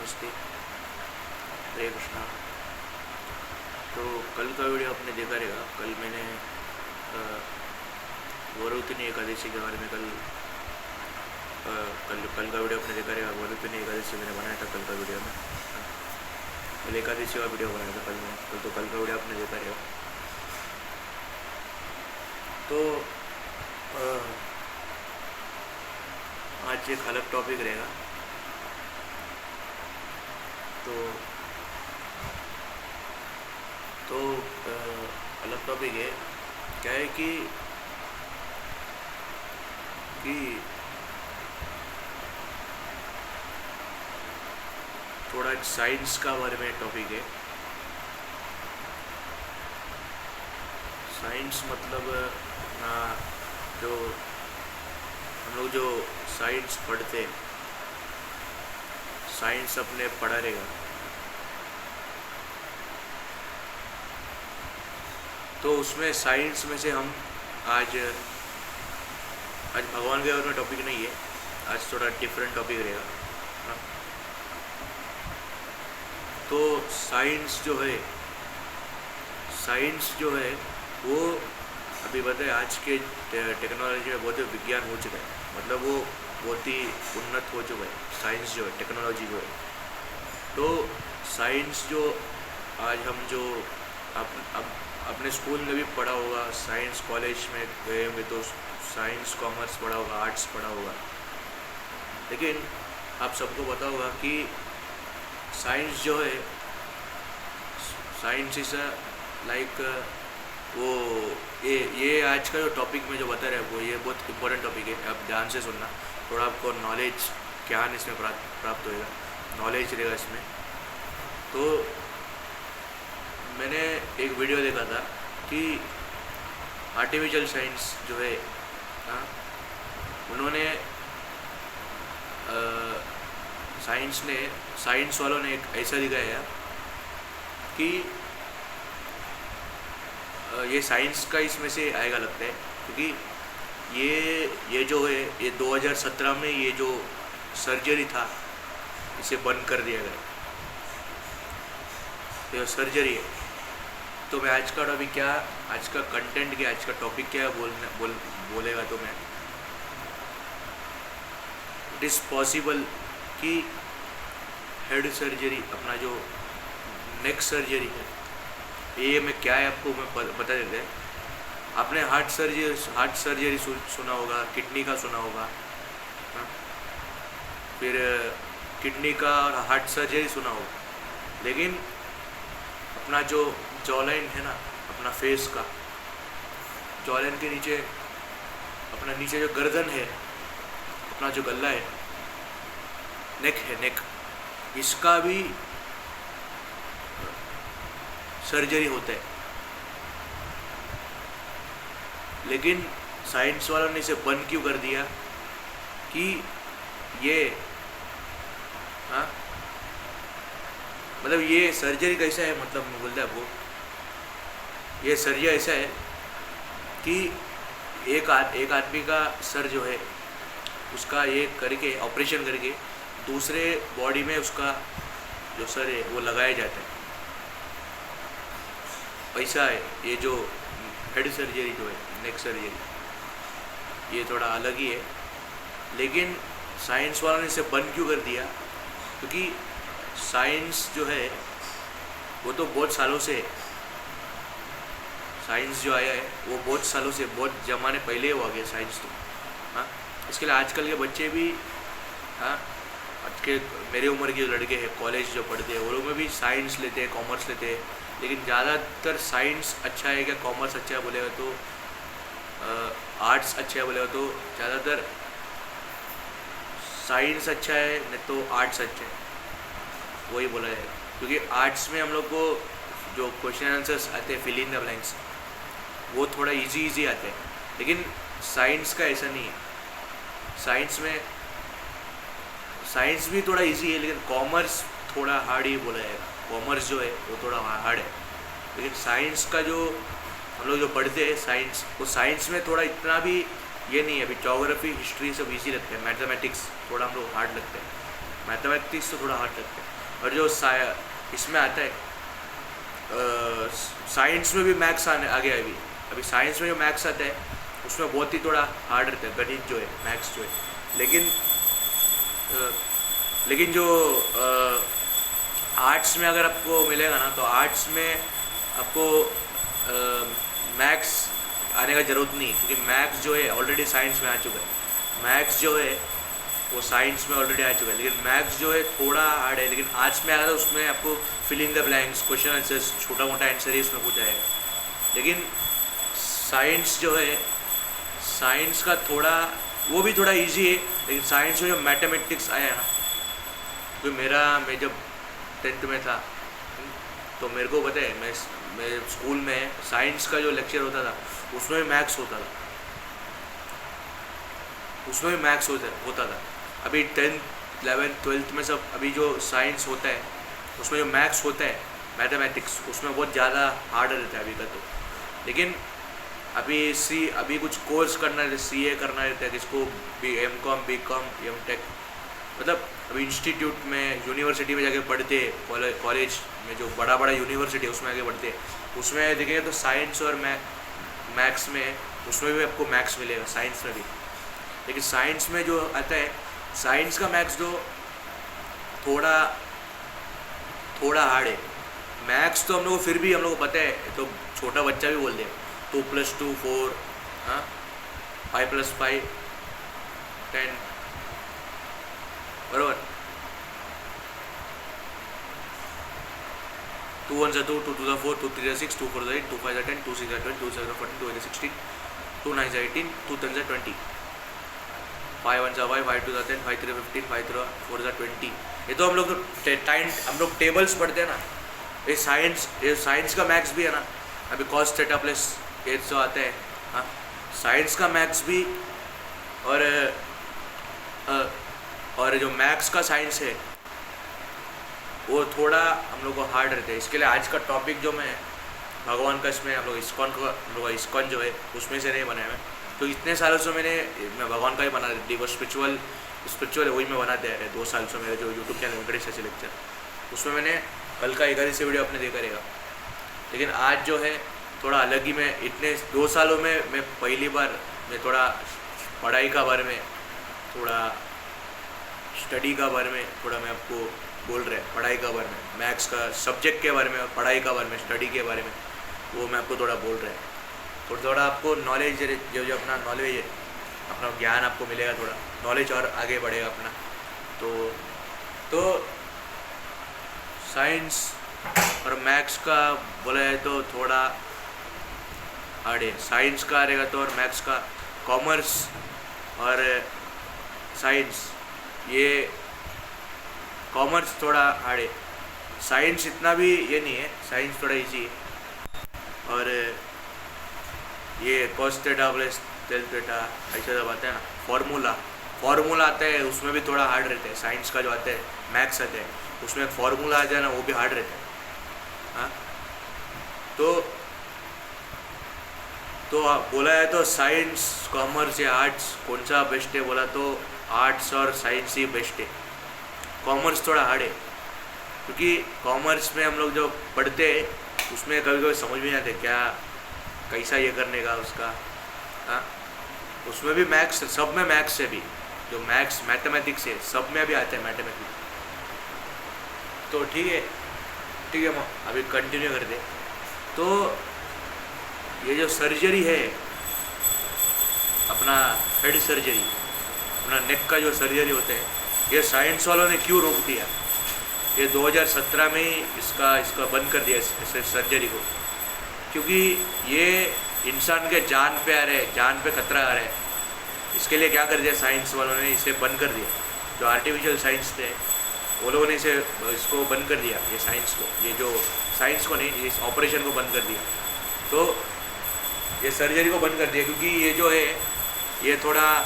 नमस्ते, हरे कृष्णा। तो कल का वीडियो आपने देखा रहेगा। कल मैंने वरुतिनी एकादशी के बारे में कल का वीडियो आपने देखा रहेगा। वरुतिनी एकादशी मैंने बनाया था कल का वीडियो में। कल एकादशी का वीडियो बनाया था कल में, तो कल का वीडियो आपने देखा रहेगा। तो आज एक अलग टॉपिक रहेगा। तो अलग टॉपिक है। क्या है कि थोड़ा साइंस का बारे में टॉपिक है। साइंस मतलब अपना जो हम लोग जो साइंस पढ़ते, साइंस अपने पढ़ा रहेगा। तो उसमें साइंस में से हम आज भगवान के बारे में टॉपिक नहीं है, आज थोड़ा डिफरेंट टॉपिक रहेगा। हाँ? तो साइंस जो है वो अभी बताए आज के टेक्नोलॉजी में बहुत ही विज्ञान हो चुका है, मतलब वो बहुत ही उन्नत हो चुका है। साइंस जो है, टेक्नोलॉजी जो है, तो साइंस जो आज हम जो अपने स्कूल में भी पढ़ा होगा, साइंस कॉलेज में गए होंगे तो साइंस कॉमर्स पढ़ा होगा, आर्ट्स पढ़ा होगा। लेकिन आप सबको पता होगा कि साइंस जो है, साइंस इज लाइक वो ये आज का जो टॉपिक में जो बता रहे हैं वो ये बहुत इंपॉर्टेंट टॉपिक है। आप ध्यान से सुनना, थोड़ा आपको नॉलेज ज्ञान इसमें प्राप्त होएगा, नॉलेज रहेगा इसमें। तो मैंने एक वीडियो देखा था कि आर्टिफिशियल साइंस जो है, उन्होंने साइंस वालों ने एक ऐसा दिखाया कि ये साइंस का इसमें से आएगा लगता है, क्योंकि ये जो है ये 2017 में ये जो सर्जरी था इसे बंद कर दिया गया। ये सर्जरी है। तो मैं आज का टॉपिक क्या, आज का कंटेंट क्या, आज का टॉपिक क्या है बोलेगा तो मैं इट इज़ पॉसिबल कि हेड सर्जरी, अपना जो नेक सर्जरी है, ये मैं क्या है आपको मैं बता देते हैं। आपने हार्ट सर्जरी सुना होगा, किडनी का सुना होगा, फिर किडनी का और हार्ट सर्जरी सुना होगा। लेकिन अपना जो जॉलाइन है ना, अपना फेस का जॉलाइन के नीचे, अपना नीचे जो गर्दन है, अपना जो गला है, नेक है, नेक, इसका भी सर्जरी होता है। लेकिन साइंस वालों ने इसे बंद क्यों कर दिया कि ये मतलब ये सर्जरी कैसा है, मतलब मैं बोलता है आपको, ये सर्जरी ऐसा है कि एक आदमी का सर जो है उसका ये करके ऑपरेशन करके दूसरे बॉडी में उसका जो सर है वो लगाया जाता है। ऐसा है ये जो हेड सर्जरी जो है, नेक सर्जरी, ये थोड़ा अलग ही है। लेकिन साइंस वालों ने इसे बंद क्यों कर दिया? क्योंकि साइंस जो है वो तो बहुत सालों से, साइंस जो आया है वो बहुत सालों से, बहुत ज़माने पहले हो गया साइंस तो। इसके लिए आजकल के बच्चे भी, आज के मेरे उम्र के लड़के हैं, कॉलेज जो पढ़ते हैं, वो लोग में भी साइंस लेते हैं, कॉमर्स लेते हैं। लेकिन ज़्यादातर साइंस अच्छा है क्या कॉमर्स अच्छा है बोलेगा तो, आर्ट्स अच्छा है बोलेगा तो ज़्यादातर साइंस अच्छा है, नहीं तो आर्ट्स अच्छा है, वही बोला जाएगा। क्योंकि आर्ट्स में हम लोग को जो क्वेश्चन आंसर्स आते हैं, फिल इन द ब्लैंक्स, वो थोड़ा इजी आते हैं। लेकिन साइंस का ऐसा नहीं है। साइंस भी थोड़ा इजी है, लेकिन कॉमर्स थोड़ा हार्ड ही बोला जाएगा। कॉमर्स जो है वो थोड़ा हार्ड है। लेकिन साइंस का जो हम लोग जो पढ़ते हैं साइंस, वो साइंस में थोड़ा इतना भी ये नहीं है। अभी ज्योग्राफी, हिस्ट्री सब इजी लगते हैं, मैथमेटिक्स थोड़ा हम लोग हार्ड लगते हैं। मैथमेटिक्स तो थोड़ा हार्ड लगता है। और जो इसमें आता है साइंस में भी मैथ्स आ गया है अभी साइंस में जो मैथ्स आता है उसमें बहुत ही थोड़ा हार्ड रहता है गणित जो है, मैथ्स जो है। लेकिन जो आर्ट्स में अगर आपको मिलेगा ना, तो आर्ट्स में आपको मैथ्स आने का ज़रूरत नहीं, क्योंकि मैथ्स जो है ऑलरेडी साइंस में आ चुका है। मैथ्स जो है वो साइंस में ऑलरेडी आ चुका है, लेकिन मैथ्स जो है थोड़ा हार्ड है। लेकिन आर्ट्स में आया था उसमें आपको fill in the blanks, question answers, छोटा मोटा आंसर ही उसमें पूछा जाएगा। लेकिन साइंस जो है, साइंस का थोड़ा वो भी थोड़ा इजी है, लेकिन साइंस में जो मैथमेटिक्स आया ना, तो मैं जब 10th में था तो मेरे को पता है, मैं स्कूल में साइंस का जो लेक्चर होता था उसमें भी मैथ्स होता था, उसमें भी मैथ्स होता था। अभी 10th 11th 12th में सब अभी जो साइंस होता है उसमें जो मैथ्स होता है, मैथमेटिक्स, उसमें बहुत ज़्यादा हार्ड रहता है अभी का तो। लेकिन अभी कुछ कोर्स करना रहता है, CA करना रहता है, जिसको M.Com B.Com M.Tech, मतलब अभी इंस्टीट्यूट में, यूनिवर्सिटी में जाके पढ़ते, कॉलेज में जो बड़ा यूनिवर्सिटी है उसमें आगे बढ़ते, उसमें देखेंगे तो साइंस और मैथ्स में, उसमें भी आपको मैथ्स मिलेगा साइंस में भी। लेकिन साइंस में जो आता है, साइंस का मैथ्स जो थोड़ा हार्ड है। मैथ्स तो हम लोग को फिर भी हम लोग को पता है, तो छोटा बच्चा भी बोल दे 2 + 2 4, 5 + 5 10, बराबर। 2 1 2, 2 2 4, 2 3 6, 2 4 8, 2 5 10, 2 6 12, 2 7 14, 2 8 16, 2 9 18, 2 10 20, 5 1 5, 5 2 10, 5 3 15, 5 4 20। ये तो हम लोग टेबल्स पढ़ते हैं ना। ये साइंस का मैथ्स भी है ना, अभी cos थीटा प्लस ये जो आता है, हाँ, साइंस का मैथ्स भी, और जो मैथ्स का साइंस है वो थोड़ा हम लोग को हार्ड रहता है। इसके लिए आज का टॉपिक जो मैं भगवान का, इसमें हम लोग इस्कॉन जो है उसमें से नहीं बनाया मैं, तो इतने सालों से मैं भगवान का ही बना रही थी, वो स्पिरिचुअल वही मैं बनाते आ रहे 2 साल से। मेरे जो यूट्यूब चैनल वेंकटेश ऐसे लेक्चर, उसमें मैंने कल का 11 से वीडियो अपने देखा रहेगा। लेकिन आज जो है थोड़ा अलग ही, मैं इतने 2 सालों में मैं पहली बार मैं थोड़ा पढ़ाई का बारे में, थोड़ा स्टडी का बारे में थोड़ा मैं आपको बोल रहा है, पढ़ाई का बारे में, मैथ्स का सब्जेक्ट के बारे में, पढ़ाई का बारे में, स्टडी के बारे में, वो मैं आपको थोड़ा बोल रहा है। थोड़ा आपको नॉलेज, जो अपना नॉलेज है, अपना ज्ञान आपको मिलेगा, थोड़ा नॉलेज और आगे बढ़ेगा अपना। तो साइंस और मैथ्स का बोला है तो थोड़ा हार्ड है। साइंस का रहेगा तो, और मैथ्स का, कॉमर्स और साइंस, ये कॉमर्स थोड़ा हार्ड है। साइंस इतना भी ये नहीं है, साइंस थोड़ा इजी है। और ये cos थीटा प्लस टेल थीटा ऐसा जब आता है ना, फॉर्मूला आता है, उसमें भी थोड़ा हार्ड रहता है। साइंस का जो आता है, मैथ्स आता है, उसमें एक फॉर्मूला आ जाए ना, वो भी हार्ड रहता है। हाँ, तो बोला है तो साइंस, कॉमर्स या आर्ट्स कौन सा बेस्ट है, बोला तो आर्ट्स और साइंस ही बेस्ट है। कॉमर्स थोड़ा हार्ड है, क्योंकि कॉमर्स में हम लोग जो पढ़ते हैं उसमें कभी समझ में नहीं आते क्या, कैसा ये करने का उसका। हाँ, उसमें भी मैथ्स, सब में मैथ्स है भी, जो मैथमेटिक्स है सब में भी आता है मैथमेटिक्स। तो ठीक है अभी कंटिन्यू करते। तो ये जो सर्जरी है, अपना हेड सर्जरी, अपना नेक का जो सर्जरी होता है, ये साइंस वालों ने क्यों रोक दिया? ये 2017 में ही इसका बंद कर दिया इस सर्जरी को, क्योंकि ये इंसान के जान पे आ रहे, जान पे खतरा आ रहा है। इसके लिए क्या कर दिया साइंस वालों ने, इसे बंद कर दिया। जो आर्टिफिशियल साइंस थे वो लोगों ने इसको बंद कर दिया, ये साइंस को, ये जो साइंस को नहीं, इस ऑपरेशन को बंद कर दिया। तो ये सर्जरी को बंद कर दिया, क्योंकि ये जो है ये थोड़ा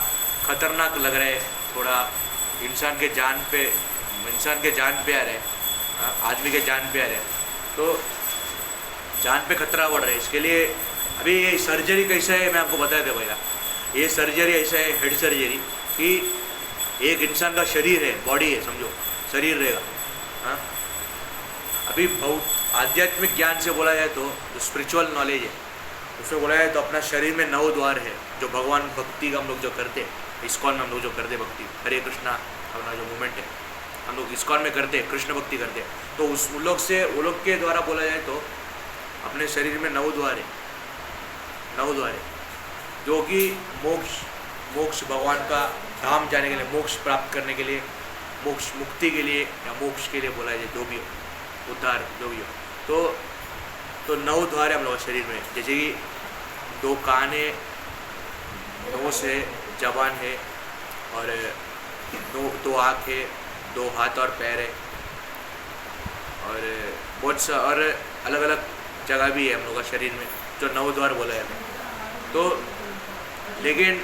ख़तरनाक लग रहा है, थोड़ा इंसान के जान पे आ रहा है, आदमी के जान पे आ रहा है, तो जान पे खतरा बढ़ रहा है। इसके लिए अभी ये सर्जरी कैसा है मैं आपको बता दें भैया। ये सर्जरी ऐसा है, हेड सर्जरी, कि एक इंसान का शरीर है, बॉडी है, समझो शरीर रहेगा। हाँ, अभी बहुत आध्यात्मिक ज्ञान से बोला जाए तो जो स्पिरिचुअल नॉलेज है उसमें बोला जाए तो अपना शरीर में 9 द्वार है, जो भगवान भक्ति का हम लोग जो करते हैं, इस्कॉन में हम लोग जो करते भक्ति, हरे कृष्णा अपना जो मूवमेंट है हम लोग इस्कॉन में करते हैं, कृष्ण भक्ति करते हैं, तो उस उन लोग के द्वारा बोला जाए तो अपने शरीर में 9 द्वार है, 9 द्वार है, जो कि मोक्ष भगवान का धाम जाने के लिए, मोक्ष प्राप्त करने के लिए, मोक्ष मुक्ति के लिए या मोक्ष के लिए बोला जाए, जो भी हो, उद्धार जो भी हो। तो 9 द्वार है हम लोग शरीर में, जैसे कि 2 कान है, नोस है, जबान है, और 2 आँख है, 2 हाथ और पैर है, और बहुत सा और अलग अलग जगह भी है हम लोग का शरीर में जो 9 द्वार बोला जाता है। तो लेकिन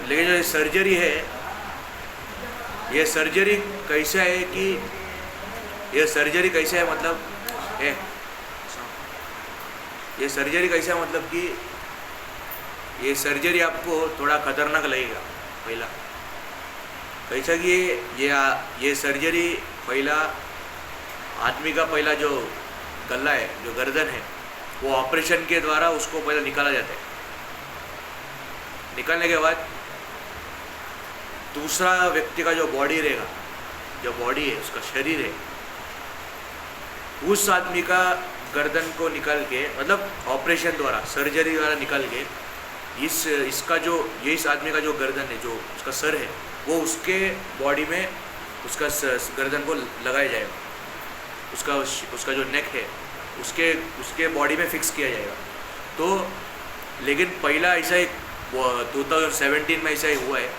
जो ये सर्जरी है, ये सर्जरी कैसा है कि ये सर्जरी कैसा है मतलब ये सर्जरी कैसा है मतलब कि ये सर्जरी आपको थोड़ा खतरनाक लगेगा। पहला कैसा कि ये सर्जरी पहला आदमी का पहला जो गला है, जो गर्दन है, वो ऑपरेशन के द्वारा उसको पहले निकाला जाता है। निकालने के बाद दूसरा व्यक्ति का जो बॉडी रहेगा, जो बॉडी है उसका शरीर है, उस आदमी का गर्दन को निकाल के, मतलब ऑपरेशन द्वारा सर्जरी द्वारा निकाल के इसका जो ये इस आदमी का जो गर्दन है, जो उसका सर है, वो उसके बॉडी में उसका गर्दन को लगाया जाएगा, उसका जो नेक है उसके बॉडी में फिक्स किया जाएगा। तो लेकिन पहला ऐसा एक 2017 में ऐसा ही हुआ है,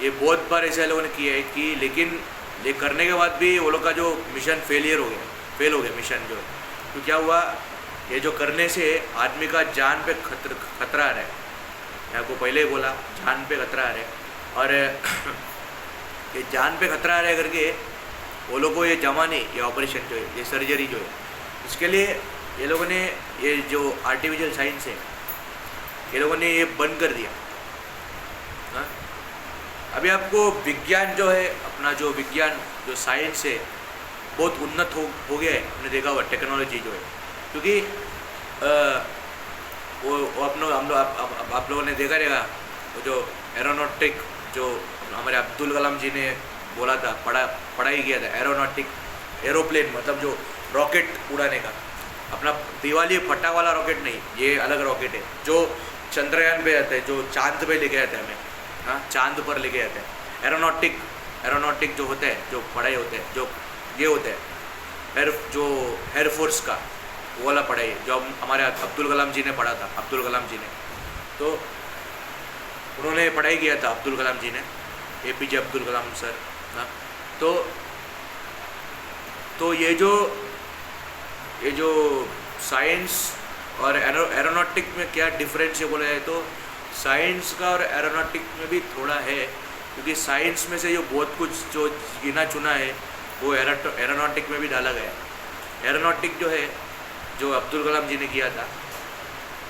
ये बहुत बार ऐसा लोगों ने किया है कि लेकिन ये करने के बाद भी वो लोग का जो मिशन फेल हो गया मिशन जो है। तो क्या हुआ, ये जो करने से आदमी का जान पे खतरा आ रहा है, मैं आपको पहले ही बोला जान पे खतरा आ रहा है, और ये जान पे खतरा आ रहा है करके वो लोगों को ये जमा नहीं, ये ऑपरेशन जो है, ये सर्जरी जो है, इसके लिए ये लोगों ने ये जो आर्टिफिशियल साइंस है ये लोगों ने ये बंद कर दिया। हाँ, अभी आपको विज्ञान जो है, अपना जो विज्ञान जो साइंस है बहुत उन्नत हो गया है, हमने देखा हुआ टेक्नोलॉजी जो है, क्योंकि वो आप लोगों ने देखा रहेगा वो जो एरोनॉटिक जो हमारे अब्दुल कलाम जी ने बोला था, पढ़ाई किया था, एरोनॉटिक एरोप्लेन मतलब जो रॉकेट उड़ाने का, अपना दिवाली फटा वाला रॉकेट नहीं, ये अलग रॉकेट है जो चंद्रयान पे जाता है, जो चांद पे लेके जाता है हमें, हाँ चांद पर लेके जाते हैं। एरोनॉटिक जो होता है, जो पढ़ाई होते हैं, जो ये होता है एयरफोर्स का वो वाला पढ़ाई है, जो हमारे अब्दुल कलाम जी ने पढ़ा था, अब्दुल कलाम जी ने, तो उन्होंने पढ़ाई किया था अब्दुल कलाम जी ने, APJ अब्दुल कलाम सर। हाँ, तो ये जो साइंस और एरोनॉटिक में क्या डिफरेंस है बोला जाए तो साइंस का और एरोनॉटिक में भी थोड़ा है, क्योंकि साइंस में से जो बहुत कुछ जो गिना चुना है वो एरोनॉटिक में भी डाला गया। एरोनॉटिक जो है जो अब्दुल कलाम जी ने किया था,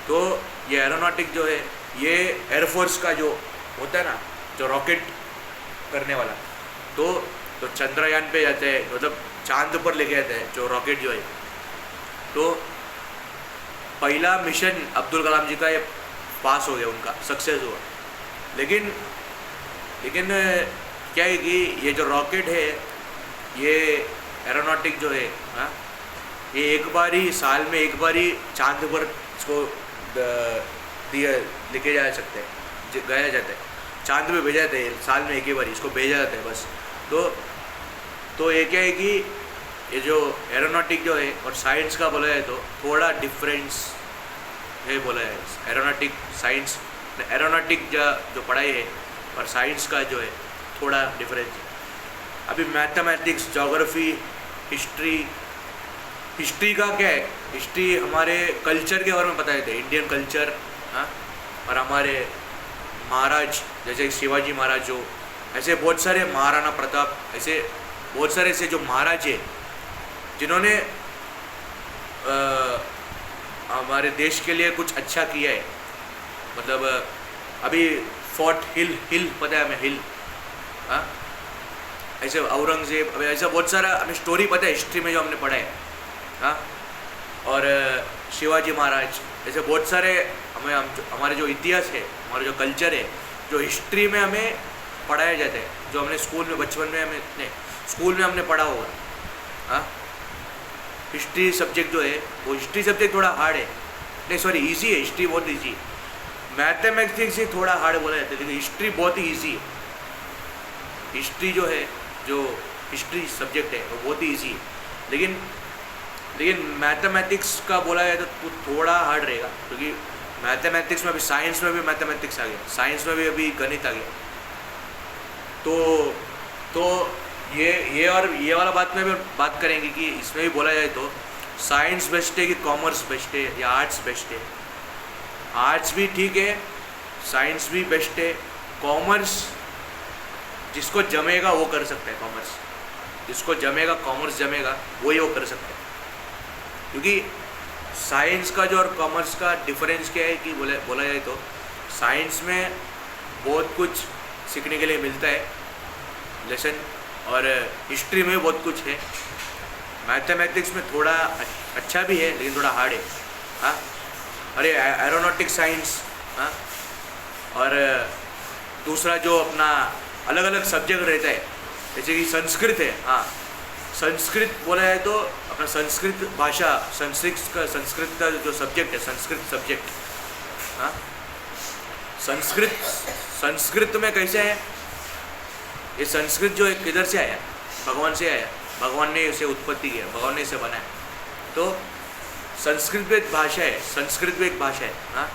तो ये एरोनॉटिक जो है ये एयरफोर्स का जो होता है ना, जो रॉकेट करने वाला, तो चंद्रयान पे जाते हैं, मतलब चांद पर लेके जाते हैं जो रॉकेट जो है। तो पहला मिशन अब्दुल कलाम जी का ये पास हो गया, उनका सक्सेस हुआ। लेकिन क्या है कि ये जो रॉकेट है, ये एरोनॉटिक जो है, हाँ, ये एक बार ही साल में एक बार ही चांद पर इसको लेके जा सकते हैं, गया जाता है, चांद पे भेजा जाता है, साल में एक ही बार इसको भेजा जाता है बस। तो ये क्या है कि ये जो एरोनॉटिक जो है और साइंस का बोला जाए तो थोड़ा डिफरेंस है बोला जाए। एरोनॉटिक साइंस, एरोनॉटिक जो पढ़ाई है और साइंस का जो है थोड़ा डिफरेंस है। अभी मैथमेटिक्स, ज्योग्राफी, हिस्ट्री का क्या है, हिस्ट्री हमारे कल्चर के बारे में बताए थे, इंडियन कल्चर। हाँ, और हमारे महाराज जैसे शिवाजी महाराज, जो ऐसे बहुत सारे महाराणा प्रताप, ऐसे बहुत सारे ऐसे जो महाराज है जिन्होंने हमारे देश के लिए कुछ अच्छा किया है। मतलब अभी फोर्ट हिल पता है हमें, हाँ, ऐसे औरंगजेब, अब ऐसा बहुत सारा हमें स्टोरी पता है हिस्ट्री में जो हमने पढ़ा है। हाँ, और शिवाजी महाराज, ऐसे बहुत सारे हमारे जो इतिहास है, हमारा जो कल्चर है, जो हिस्ट्री में हमें पढ़ाया जाता है, जो हमने स्कूल में बचपन में स्कूल में हमने पढ़ा होगा। हाँ, हिस्ट्री सब्जेक्ट जो है वो हिस्ट्री सब्जेक्ट थोड़ा हार्ड है, नहीं सॉरी इजी है, हिस्ट्री बहुत इजी है। मैथमेटिक्स से थोड़ा हार्ड बोला जाता है, लेकिन हिस्ट्री बहुत ही ईजी है। हिस्ट्री जो है, जो हिस्ट्री सब्जेक्ट है वो बहुत ही ईजी है, लेकिन मैथमेटिक्स का बोला जाए तो थोड़ा हार्ड रहेगा, क्योंकि मैथमेटिक्स में अभी साइंस में भी मैथमेटिक्स आ गया, साइंस में भी अभी गणित आ गया। तो ये वाला बात में भी बात करेंगे कि इसमें भी बोला जाए तो साइंस बेस्ट है कि कॉमर्स बेस्ट है या आर्ट्स बेस्ट है। आर्ट्स भी ठीक है, साइंस भी बेस्ट है, कॉमर्स जिसको जमेगा वो कर सकता है, कॉमर्स जिसको जमेगा, कॉमर्स जमेगा वही वो कर सकता है। क्योंकि साइंस का जो और कॉमर्स का डिफरेंस क्या है कि बोला जाए तो साइंस में बहुत कुछ सीखने के लिए मिलता है लेसन, और हिस्ट्री में बहुत कुछ है। मैथमेटिक्स में थोड़ा अच्छा भी है लेकिन थोड़ा हार्ड है। हाँ, अरे एरोनॉटिक साइंस, हाँ, और दूसरा जो अपना अलग अलग सब्जेक्ट रहता है, जैसे कि संस्कृत है। हाँ, संस्कृत बोला जाए तो अपना संस्कृत भाषा, संस्कृत का जो सब्जेक्ट है, संस्कृत सब्जेक्ट। हाँ, संस्कृत में कैसे है, ये संस्कृत जो है किधर से आया, भगवान से आया, भगवान ने इसे उत्पत्ति किया, भगवान ने इसे बनाया। तो संस्कृत भी एक भाषा है, संस्कृत भी एक भाषा है। हाँ,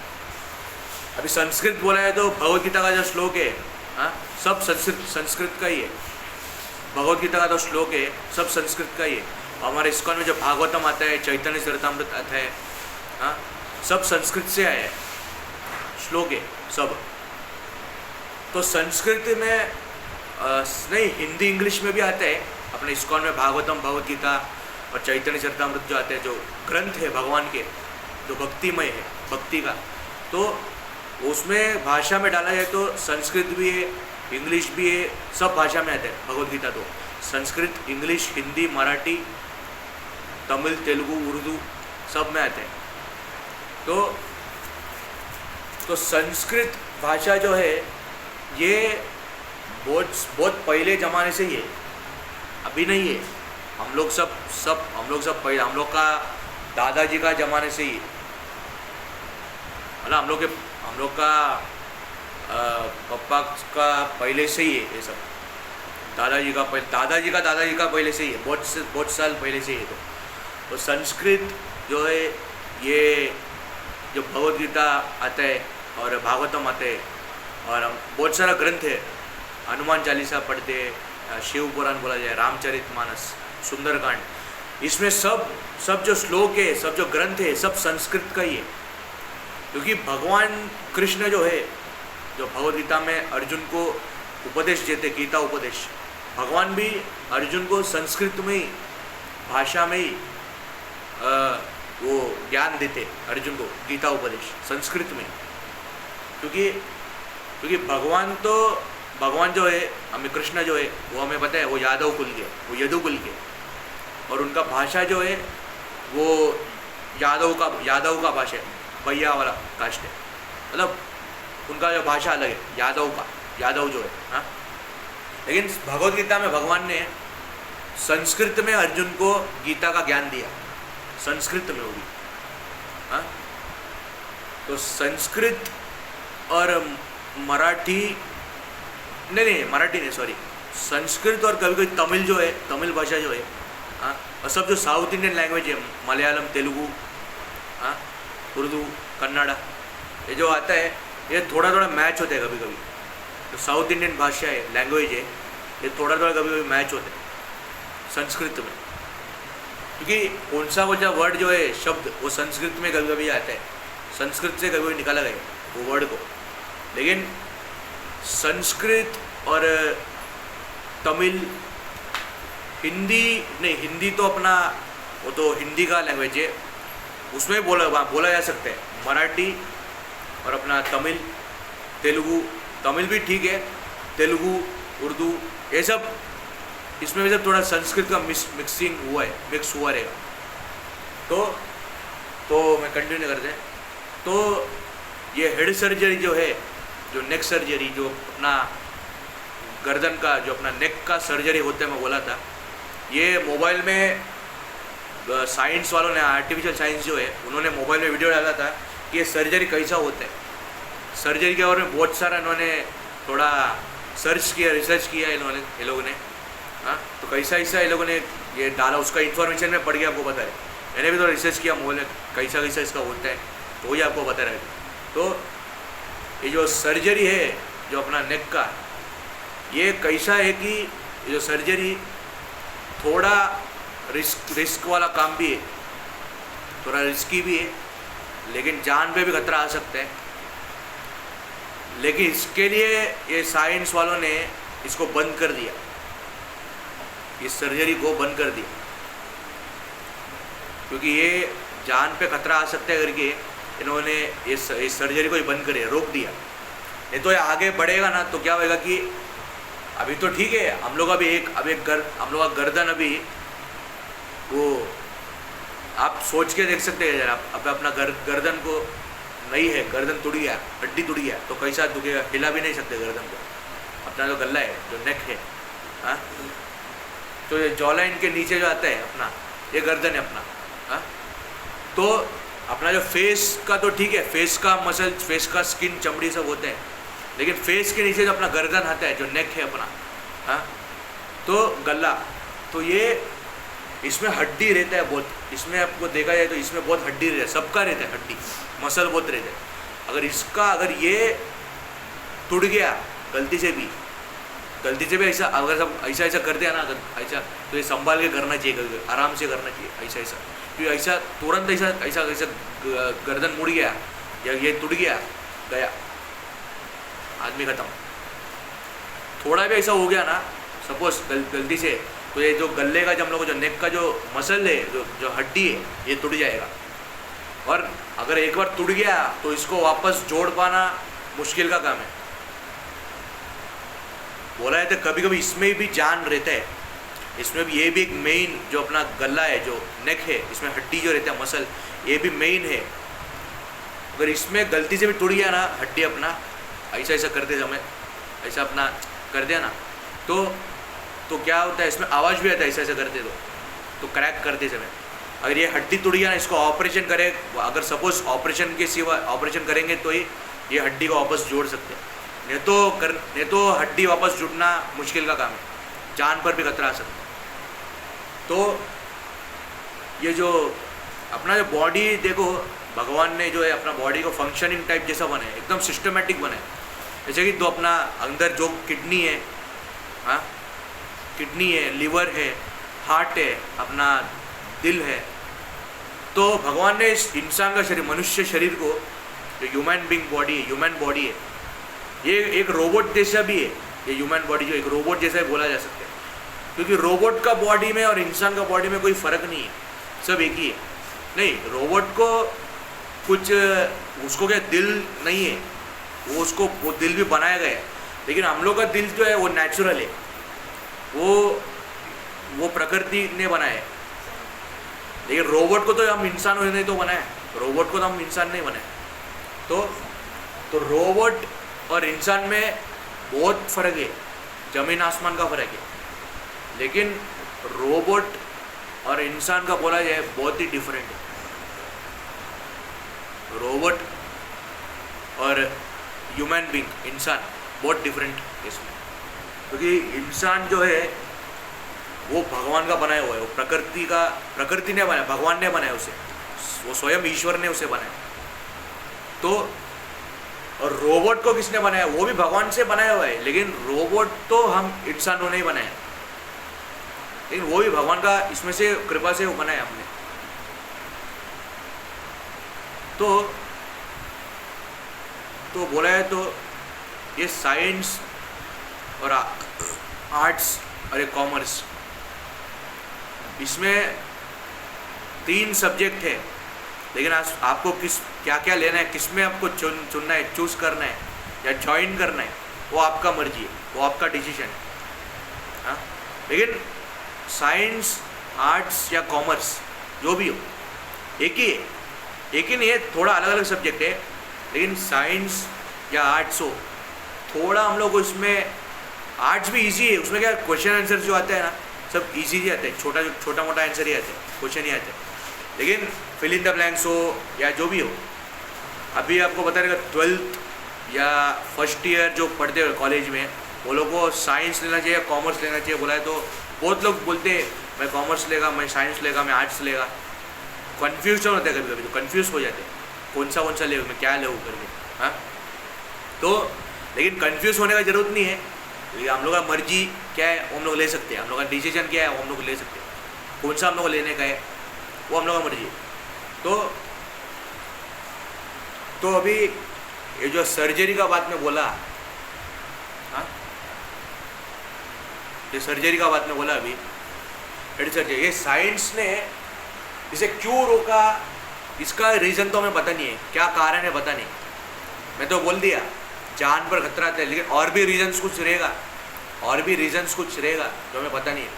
अभी संस्कृत बोला है तो भगवद गीता का जो श्लोक है, हाँ, सब संस्कृत का ही है। भगवद गीता का जो श्लोक है सब संस्कृत का ही है। हमारे इस्कॉन में जो भागवतम आता है, चैतन्य चरितामृत आता है, हाँ, सब संस्कृत से आया है, श्लोक है सब। तो संस्कृत में नहीं, हिंदी इंग्लिश में भी आता है। अपने इस्कॉन में भागवतम, भगवद गीता और चैतन्य चरितामृत जो आते हैं, जो ग्रंथ है भगवान के, जो भक्तिमय है, भक्ति का, तो उसमें भाषा में डाला जाए तो संस्कृत भी है, इंग्लिश भी है, सब भाषा में आते हैं भगवद गीता। तो संस्कृत, इंग्लिश, हिंदी, मराठी, तमिल, तेलुगु, उर्दू सब में आते हैं। तो संस्कृत भाषा जो है ये बहुत पहले ज़माने से ही है, अभी नहीं है। हम लोग सब पहले, हम लोग का दादाजी का ज़माने से ही, मतलब हम लोग का पापा का पहले से ही है ये सब। दादाजी का पहले से ही है, बहुत साल पहले से ही है। तो संस्कृत जो है, ये जो भगवद गीता आता है और भागवतम आते हैं, और बहुत सारा ग्रंथ है, हनुमान चालीसा पढ़ते, शिव पुराण बोला जाए, रामचरितमानस, सुंदरकांड, इसमें सब जो श्लोक है, सब जो ग्रंथ है, सब संस्कृत का ही है। क्योंकि भगवान कृष्ण जो है, जो भगवद गीता में अर्जुन को उपदेश देते, गीता उपदेश, भगवान भी अर्जुन को संस्कृत में ही, भाषा में ही वो ज्ञान देते अर्जुन को, गीता उपदेश संस्कृत में। क्योंकि भगवान जो है, हमें कृष्ण जो है वो हमें पता है वो यादव कुल के, वो यदु कुल के, और उनका भाषा जो है वो यादव का भाषा है, भैया वाला कास्ट है, मतलब उनका जो भाषा अलग है, यादव जो है। हाँ, लेकिन भगवद गीता में भगवान ने संस्कृत में अर्जुन को गीता का ज्ञान दिया, संस्कृत में होगी। हाँ, तो संस्कृत और मराठी नहीं, सॉरी, संस्कृत और कभी तमिल जो है, तमिल भाषा जो है, हाँ, और सब जो साउथ इंडियन लैंग्वेज है, मलयालम, तेलुगु, हाँ, उर्दू, कन्नड़ा, ये जो आता है ये थोड़ा मैच होता है कभी कभी। तो साउथ इंडियन भाषा है, लैंग्वेज है, ये थोड़ा कभी मैच होता है संस्कृत में। क्योंकि कौन सा वर्ड जो है, शब्द, वो संस्कृत में कभी कभी आता है, संस्कृत से कभी निकाला गया वो वर्ड को। लेकिन संस्कृत और तमिल, हिंदी तो अपना, वो तो हिंदी का लैंग्वेज है, उसमें बोला जा सकता है। मराठी और अपना तमिल, तेलुगु, तमिल भी ठीक है, तेलुगु, उर्दू, ये सब इसमें भी सब थोड़ा संस्कृत का मिक्स हुआ रहेगा। तो मैं कंटिन्यू करते हैं। तो ये हेड सर्जरी जो है, जो नेक सर्जरी, जो अपना गर्दन का, जो अपना नेक का सर्जरी होता है, मैं बोला था, ये मोबाइल में साइंस वालों ने, आर्टिफिशियल साइंस जो है, उन्होंने मोबाइल में वीडियो डाला था कि ये सर्जरी कैसा होता है। सर्जरी के बारे में बहुत सारा इन्होंने थोड़ा सर्च किया, रिसर्च किया ये लोगों ने। हाँ, तो कैसा ये लोगों ने ये डाला, उसका इन्फॉर्मेशन में पढ़ के आपको बता रहे। मैंने भी थोड़ा रिसर्च किया मोबाइल में कैसा इसका होता है, तो वही आपको बता रहे। तो ये जो सर्जरी है जो अपना नेक का, ये कैसा है कि ये जो सर्जरी थोड़ा रिस्क वाला काम भी है, थोड़ा रिस्की भी है, लेकिन जान पे भी खतरा आ सकता है। लेकिन इसके लिए ये साइंस वालों ने इसको बंद कर दिया, इस सर्जरी को बंद कर दिया, क्योंकि ये जान पे खतरा आ सकता है करके इन्होंने इस सर्जरी को ही बंद कर दिया, रोक दिया। नहीं तो ये आगे बढ़ेगा ना, तो क्या होगा कि अभी तो ठीक है, हम लोग हम लोग का गर्दन अभी वो आप सोच के देख सकते हैं जरा, अब अपना गर्दन को नहीं है, गर्दन टूट गया, हड्डी टूट गया, तो कैसा दुखेगा, हिला भी नहीं सकते गर्दन को। अपना जो गला है, जो नेक है, हाँ, तो ये जॉलाइन के नीचे जो आता है अपना, ये गर्दन है अपना। हाँ, तो अपना जो फेस का तो ठीक है, फेस का मसल, फेस का स्किन, चमड़ी सब होते हैं, लेकिन फेस के नीचे जो अपना गर्दन आता है, जो नेक है अपना, हाँ, तो गला, तो ये इसमें हड्डी रहता है बहुत। इसमें आपको देखा जाए तो इसमें बहुत हड्डी रहता है, सबका रहता है हड्डी, मसल बहुत रहता है। अगर ये टूट गया गलती से भी ऐसा, अगर सब ऐसा कर दिया ना, अगर ऐसा, तो ये संभाल के करना चाहिए, आराम से करना चाहिए, ऐसा क्योंकि ऐसा तुरंत ऐसा गर्दन मुड़ गया या ये टूट गया, आदमी खत्म। थोड़ा भी ऐसा हो गया ना, सपोज गलती से, तो ये जो गले का, जो हम लोग जो नेक का जो मसल है, जो हड्डी है, ये टूट जाएगा। और अगर एक बार टूट गया तो इसको वापस जोड़ पाना मुश्किल का काम है। बोला है तो कभी कभी इसमें भी जान रहता है, इसमें भी, ये भी एक मेन जो अपना गला है, जो नेक है, इसमें हड्डी जो रहता है, मसल, ये भी मेन है। अगर इसमें गलती से भी टूट गया ना हड्डी अपना, ऐसा करते समय ऐसा अपना कर दिया ना, तो क्या होता है, इसमें आवाज़ भी आता है ऐसा करते तो क्रैक करते समय। अगर ये हड्डी टूट गया ना, इसको ऑपरेशन करें, अगर सपोज ऑपरेशन के सिवा ऑपरेशन करेंगे तो ही ये हड्डी को वापस जोड़ सकते हैं, नहीं तो हड्डी वापस जुड़ना मुश्किल का काम है, जान पर भी खतरा आ सकता है। तो ये जो अपना जो बॉडी देखो, भगवान ने जो है अपना बॉडी को फंक्शनिंग टाइप जैसा बनाया, एकदम सिस्टमेटिक बनाया। जैसे कि तो अपना अंदर जो किडनी है, हाँ, किडनी है, लिवर है, हार्ट है, अपना दिल है, तो भगवान ने इस इंसान का शरीर, मनुष्य शरीर को, जो ह्यूमन बीइंग बॉडी है, ह्यूमन बॉडी है, ये एक रोबोट जैसा भी है। ये ह्यूमन बॉडी जो एक रोबोट जैसा ही बोला जा सकता है, क्योंकि रोबोट का बॉडी में और इंसान का बॉडी में कोई फ़र्क नहीं है, सब एक ही है। नहीं, रोबोट को कुछ, उसको क्या दिल नहीं है, वो दिल भी बनाया गया है, लेकिन हम लोग का दिल जो है वो नेचुरल है, वो प्रकृति ने बनाया है। लेकिन रोबोट को तो हम इंसान ने तो बनाया, रोबोट को तो हम इंसान नहीं बनाए। तो रोबोट और इंसान में बहुत फ़र्क है, ज़मीन आसमान का फ़र्क है। लेकिन रोबोट और इंसान का बोला जाए बहुत ही डिफरेंट है। रोबोट और ह्यूमन बीइंग, इंसान, बहुत डिफरेंट है इसमें, क्योंकि इंसान जो है वो भगवान का बनाया हुआ है, वो प्रकृति ने बनाया, भगवान ने बनाया उसे, वो स्वयं ईश्वर ने उसे बनाया। तो और रोबोट को किसने बनाया, वो भी भगवान से बनाया हुआ है, लेकिन रोबोट तो हम इंसानों ने ही बनाया, लेकिन वो भी भगवान का इसमें से कृपा से वो बनाया हमने। तो बोला है तो ये साइंस और आर्ट्स और ये कॉमर्स, इसमें 3 सब्जेक्ट है, लेकिन आज आपको क्या क्या लेना है, किस में आपको चुनना है, चूज़ करना है या ज्वाइन करना है, वो आपका मर्जी है, वो आपका डिसीजन है। हाँ, लेकिन साइंस, आर्ट्स या कॉमर्स जो भी हो एक ही है, एक ही नहीं है, थोड़ा अलग अलग सब्जेक्ट है। लेकिन साइंस या आर्ट्स हो, थोड़ा हम लोग इसमें, आर्ट्स भी इजी है, उसमें क्या क्वेश्चन आंसर जो आता है ना सब इजी ही आते हैं, छोटा मोटा आंसर ही आते हैं, क्वेश्चन ही आते हैं। लेकिन फिल इन द ब्लैंक्स हो या जो भी हो, अभी आपको बता रहेगा 12th या फर्स्ट ईयर जो पढ़ते हैं कॉलेज में, वो लोग को साइंस लेना चाहिए, कॉमर्स लेना चाहिए बोला है तो बहुत लोग बोलते हैं मैं कॉमर्स लेगा, मैं साइंस लेगा, मैं आर्ट्स लेगा। कन्फ्यूज होते हैं, कभी कभी तो कन्फ्यूज हो जाते हैं कौन सा ले, मैं क्या ले करके। हाँ, तो लेकिन कंफ्यूज होने का ज़रूरत नहीं है, लेकिन हम लोग का मर्जी क्या है वो हम लोग ले सकते हैं, हम लोग का डिसीजन क्या है वो हम लोग ले सकते हैं, कौन सा हम लोग को लेने का है वो हम लोग का मर्जी है। तो अभी ये जो सर्जरी का बात में बोला, हाँ, ये सर्जरी का बात में बोला अभी, हेड सर्जरी, ये साइंस ने इसे क्यों रोका, इसका रीज़न तो हमें पता नहीं है, क्या कारण है पता नहीं। मैं तो बोल दिया जान पर खतरा आता है, लेकिन और भी रीजंस कुछ रहेगा, और भी रीजंस कुछ रहेगा जो हमें पता नहीं है।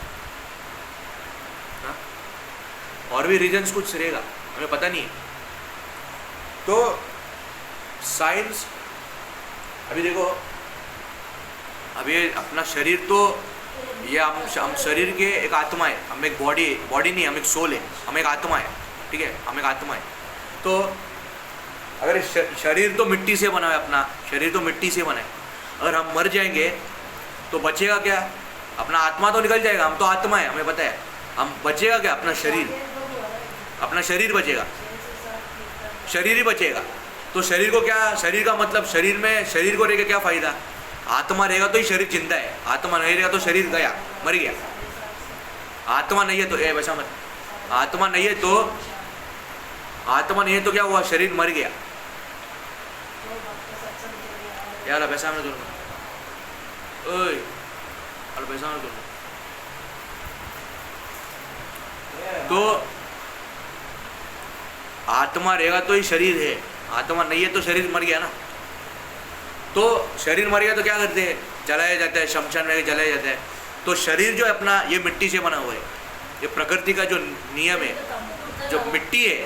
हाँ? और भी रीजंस कुछ रहेगा हमें पता नहीं है। तो साइंस, अभी देखो, अभी अपना शरीर तो ये हम शरीर के एक आत्मा है, हम एक बॉडी नहीं, हम एक सोल है, हम एक आत्मा है, ठीक है, हम एक आत्मा है। तो अगर शरीर तो मिट्टी से बना है, अपना शरीर तो मिट्टी से बना है, अगर हम मर जाएंगे तो बचेगा क्या? अपना आत्मा तो निकल जाएगा, हम तो आत्मा है, हमें पता है, हम बचेगा क्या? अपना शरीर बचेगा, शरीर ही बचेगा। तो शरीर को क्या, शरीर का मतलब शरीर को रहेगा क्या फ़ायदा? आत्मा रहेगा तो ही शरीर जिंदा है, आत्मा नहीं रहेगा तो शरीर गया, मर गया। आत्मा नहीं है तो वैसा मत, आत्मा नहीं है तो क्या हुआ? शरीर मर गया। यार पैसा में दोनों, ओए और पैसा में दोनों। तो आत्मा रहेगा तो ही शरीर है, आत्मा नहीं है तो शरीर मर गया ना। तो शरीर मर गया तो क्या करते हैं? जलाया जाता है, शमशान में जलाया जाता है। तो शरीर जो है अपना, ये मिट्टी से बना हुआ है, ये प्रकृति का जो नियम है, जो मिट्टी है,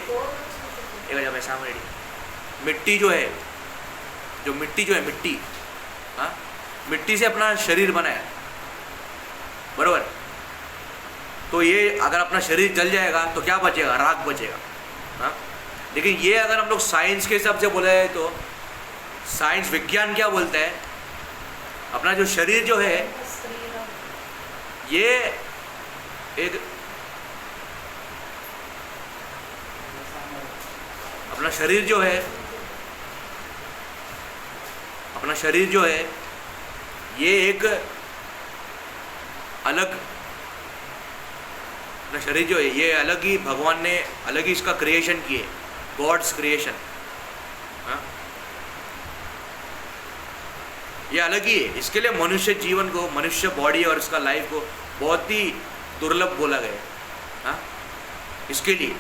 मिट्टी जो है, मिट्टी, हाँ, मिट्टी से अपना शरीर बना है, बरोबर। तो ये अगर अपना शरीर जल जाएगा तो क्या बचेगा? राख बचेगा, हाँ। लेकिन ये अगर हम लोग साइंस के हिसाब से बोला है तो साइंस, विज्ञान क्या बोलता है? अपना जो शरीर जो है, ये एक अपना शरीर जो है ये एक अलग, अपना शरीर जो है ये अलग ही, भगवान ने अलग ही इसका क्रिएशन किए, गॉड्स क्रिएशन, हाँ, ये अलग ही है। इसके लिए मनुष्य जीवन को, मनुष्य बॉडी और इसका लाइफ को बहुत ही दुर्लभ बोला गया है, हाँ, इसके लिए,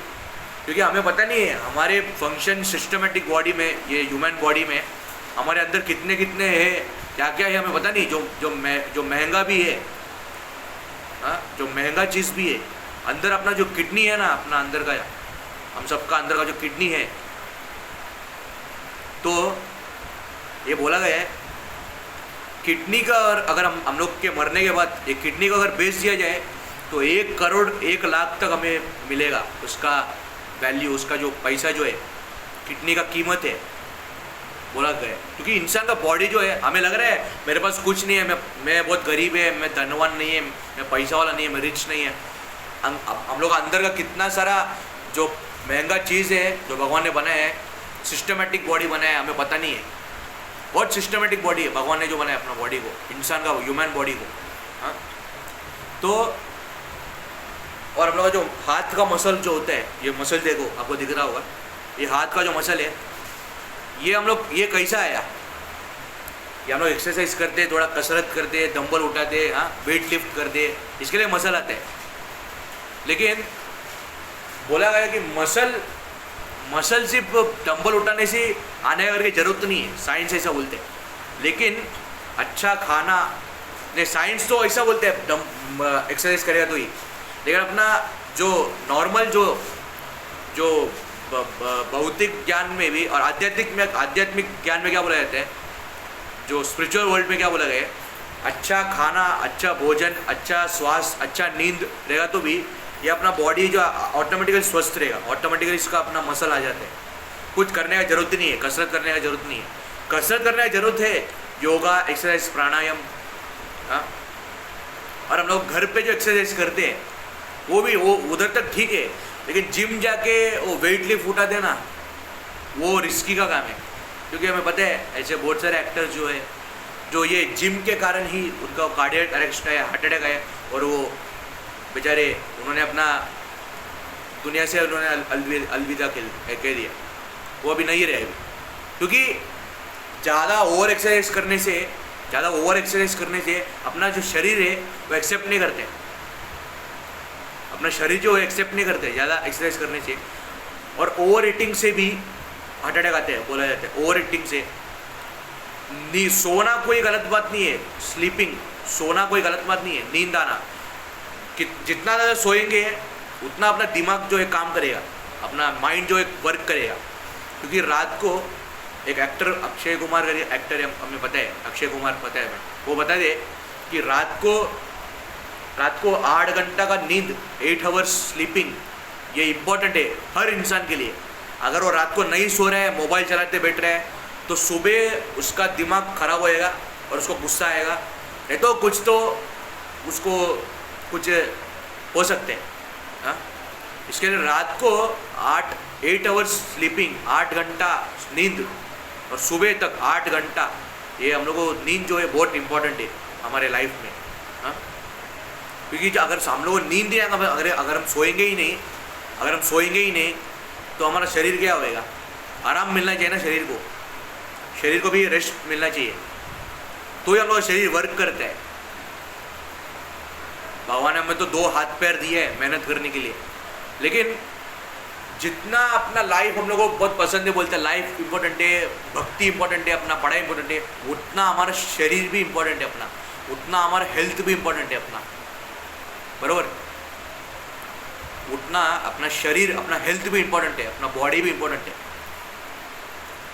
क्योंकि हमें पता नहीं है हमारे फंक्शन सिस्टमेटिक बॉडी में, ये ह्यूमन बॉडी में हमारे अंदर कितने है, क्या क्या है, हमें पता नहीं। जो महंगा भी है, हाँ, जो महंगा चीज़ भी है, अंदर अपना जो किडनी है ना, अपना अंदर का, हम सबका अंदर का जो किडनी है, तो ये बोला गया है किडनी का, और अगर हम लोग के मरने के बाद एक किडनी को अगर बेच दिया जाए तो 1 करोड़ 1 लाख तक हमें मिलेगा, उसका वैल्यू, उसका जो पैसा जो है, किडनी का कीमत है, बोला गया। क्योंकि इंसान का बॉडी जो है, हमें लग रहा है मेरे पास कुछ नहीं है, मैं बहुत गरीब है, मैं धनवान नहीं है, मैं पैसा वाला नहीं है, मैं रिच नहीं है। हम लोग अंदर का कितना सारा जो महंगा चीज़ है जो भगवान ने बनाया है, सिस्टमेटिक बॉडी बनाया है, हमें पता नहीं है। बहुत सिस्टमेटिक बॉडी है भगवान ने जो बनाया अपना बॉडी को, इंसान का ह्यूमन बॉडी को, हाँ। तो और हम लोग का जो हाथ का मसल जो होता है, ये मसल देखो, आपको दिख रहा होगा, ये हाथ का जो मसल है, ये हम लोग, ये कैसा आया? ये हम लोग एक्सरसाइज करते, थोड़ा कसरत करते, डंबल उठाते, हाँ, वेट लिफ्ट करते, इसके लिए मसल आते हैं। लेकिन बोला गया कि मसल सिर्फ डंबल उठाने से आने करके जरूरत नहीं है, साइंस ऐसा बोलते हैं। लेकिन अच्छा खाना नहीं, साइंस तो ऐसा बोलते हैं एक्सरसाइज करेगा तो ही, लेकिन अपना जो नॉर्मल जो जो भौतिक ज्ञान में भी और आध्यात्मिक ज्ञान में क्या बोला जाता है, जो स्पिरिचुअल वर्ल्ड में क्या बोला गया है, अच्छा खाना, अच्छा भोजन, अच्छा स्वास्थ्य, अच्छा नींद रहेगा तो भी ये अपना बॉडी जो ऑटोमेटिकली स्वस्थ रहेगा, ऑटोमेटिकली इसका अपना मसल आ जाता है, कुछ करने का जरूरत नहीं है, कसरत करने का जरूरत नहीं है। कसरत करने की जरूरत है, योगा, एक्सरसाइज, प्राणायाम, हाँ। और हम लोग घर पे जो एक्सरसाइज करते हैं वो उधर तक ठीक है, लेकिन जिम जाके वो वेट लिफ्ट उठा देना वो रिस्की का काम है, क्योंकि हमें पता है ऐसे बहुत सारे एक्टर जो है जो ये जिम के कारण ही उनका कार्डियक अरेस्ट है, हार्ट अटैक है, और वो बेचारे उन्होंने अपना दुनिया से उन्होंने अलविदा कह दिया, वो अभी नहीं रहे, क्योंकि ज़्यादा ओवर एक्सरसाइज करने से अपना जो शरीर है वो एक्सेप्ट नहीं करते, अपना शरीर जो एक्सेप्ट नहीं करते ज़्यादा एक्सरसाइज करने से। और ओवर ईटिंग से भी हार्ट अटैक आते हैं, बोला जाता है। ओवर ईटिंग से सोना कोई गलत बात नहीं है, स्लीपिंग, सोना कोई गलत बात नहीं है, नींद आना, कि जितना ज़्यादा सोएंगे उतना अपना दिमाग जो है काम करेगा, अपना माइंड जो है वर्क करेगा। क्योंकि रात को एक एक्टर अक्षय कुमार का एक्टर है, हमें पता है, अक्षय कुमार पता है, वो बता दे कि रात को 8 घंटा का नींद, 8 आवर्स स्लीपिंग, ये इम्पोर्टेंट है हर इंसान के लिए। अगर वो रात को नहीं सो रहा है, मोबाइल चलाते बैठ रहा है, तो सुबह उसका दिमाग खराब होएगा और उसको गुस्सा आएगा, नहीं तो उसको कुछ हो सकते हैं, हाँ। इसके लिए रात को 8 आवर्स स्लीपिंग, 8 घंटा नींद, और सुबह तक 8 घंटा, ये हम लोग को नींद जो है बहुत इंपॉर्टेंट है हमारे लाइफ में, हाँ। क्योंकि अगर हम लोग को नींद नहीं आएगा, अगर हम सोएंगे ही नहीं, तो हमारा शरीर क्या होएगा, आराम मिलना चाहिए ना शरीर को भी रेस्ट मिलना चाहिए, तो ही हम लोग का शरीर वर्क करता है। भगवान ने हमें तो 2 हाथ पैर दिए हैं मेहनत करने के लिए, लेकिन जितना अपना लाइफ हम लोग को बहुत पसंद है, बोलते हैं लाइफ इम्पोर्टेंट है, भक्ति इम्पोर्टेंट है, अपना पढ़ाई इम्पोर्टेंट है, उतना हमारा शरीर भी इम्पोर्टेंट है अपना, उतना हमारा हेल्थ भी इम्पोर्टेंट है अपना, बरोबर। उतना अपना शरीर, अपना हेल्थ भी इम्पोर्टेंट है, अपना बॉडी भी इम्पोर्टेंट है।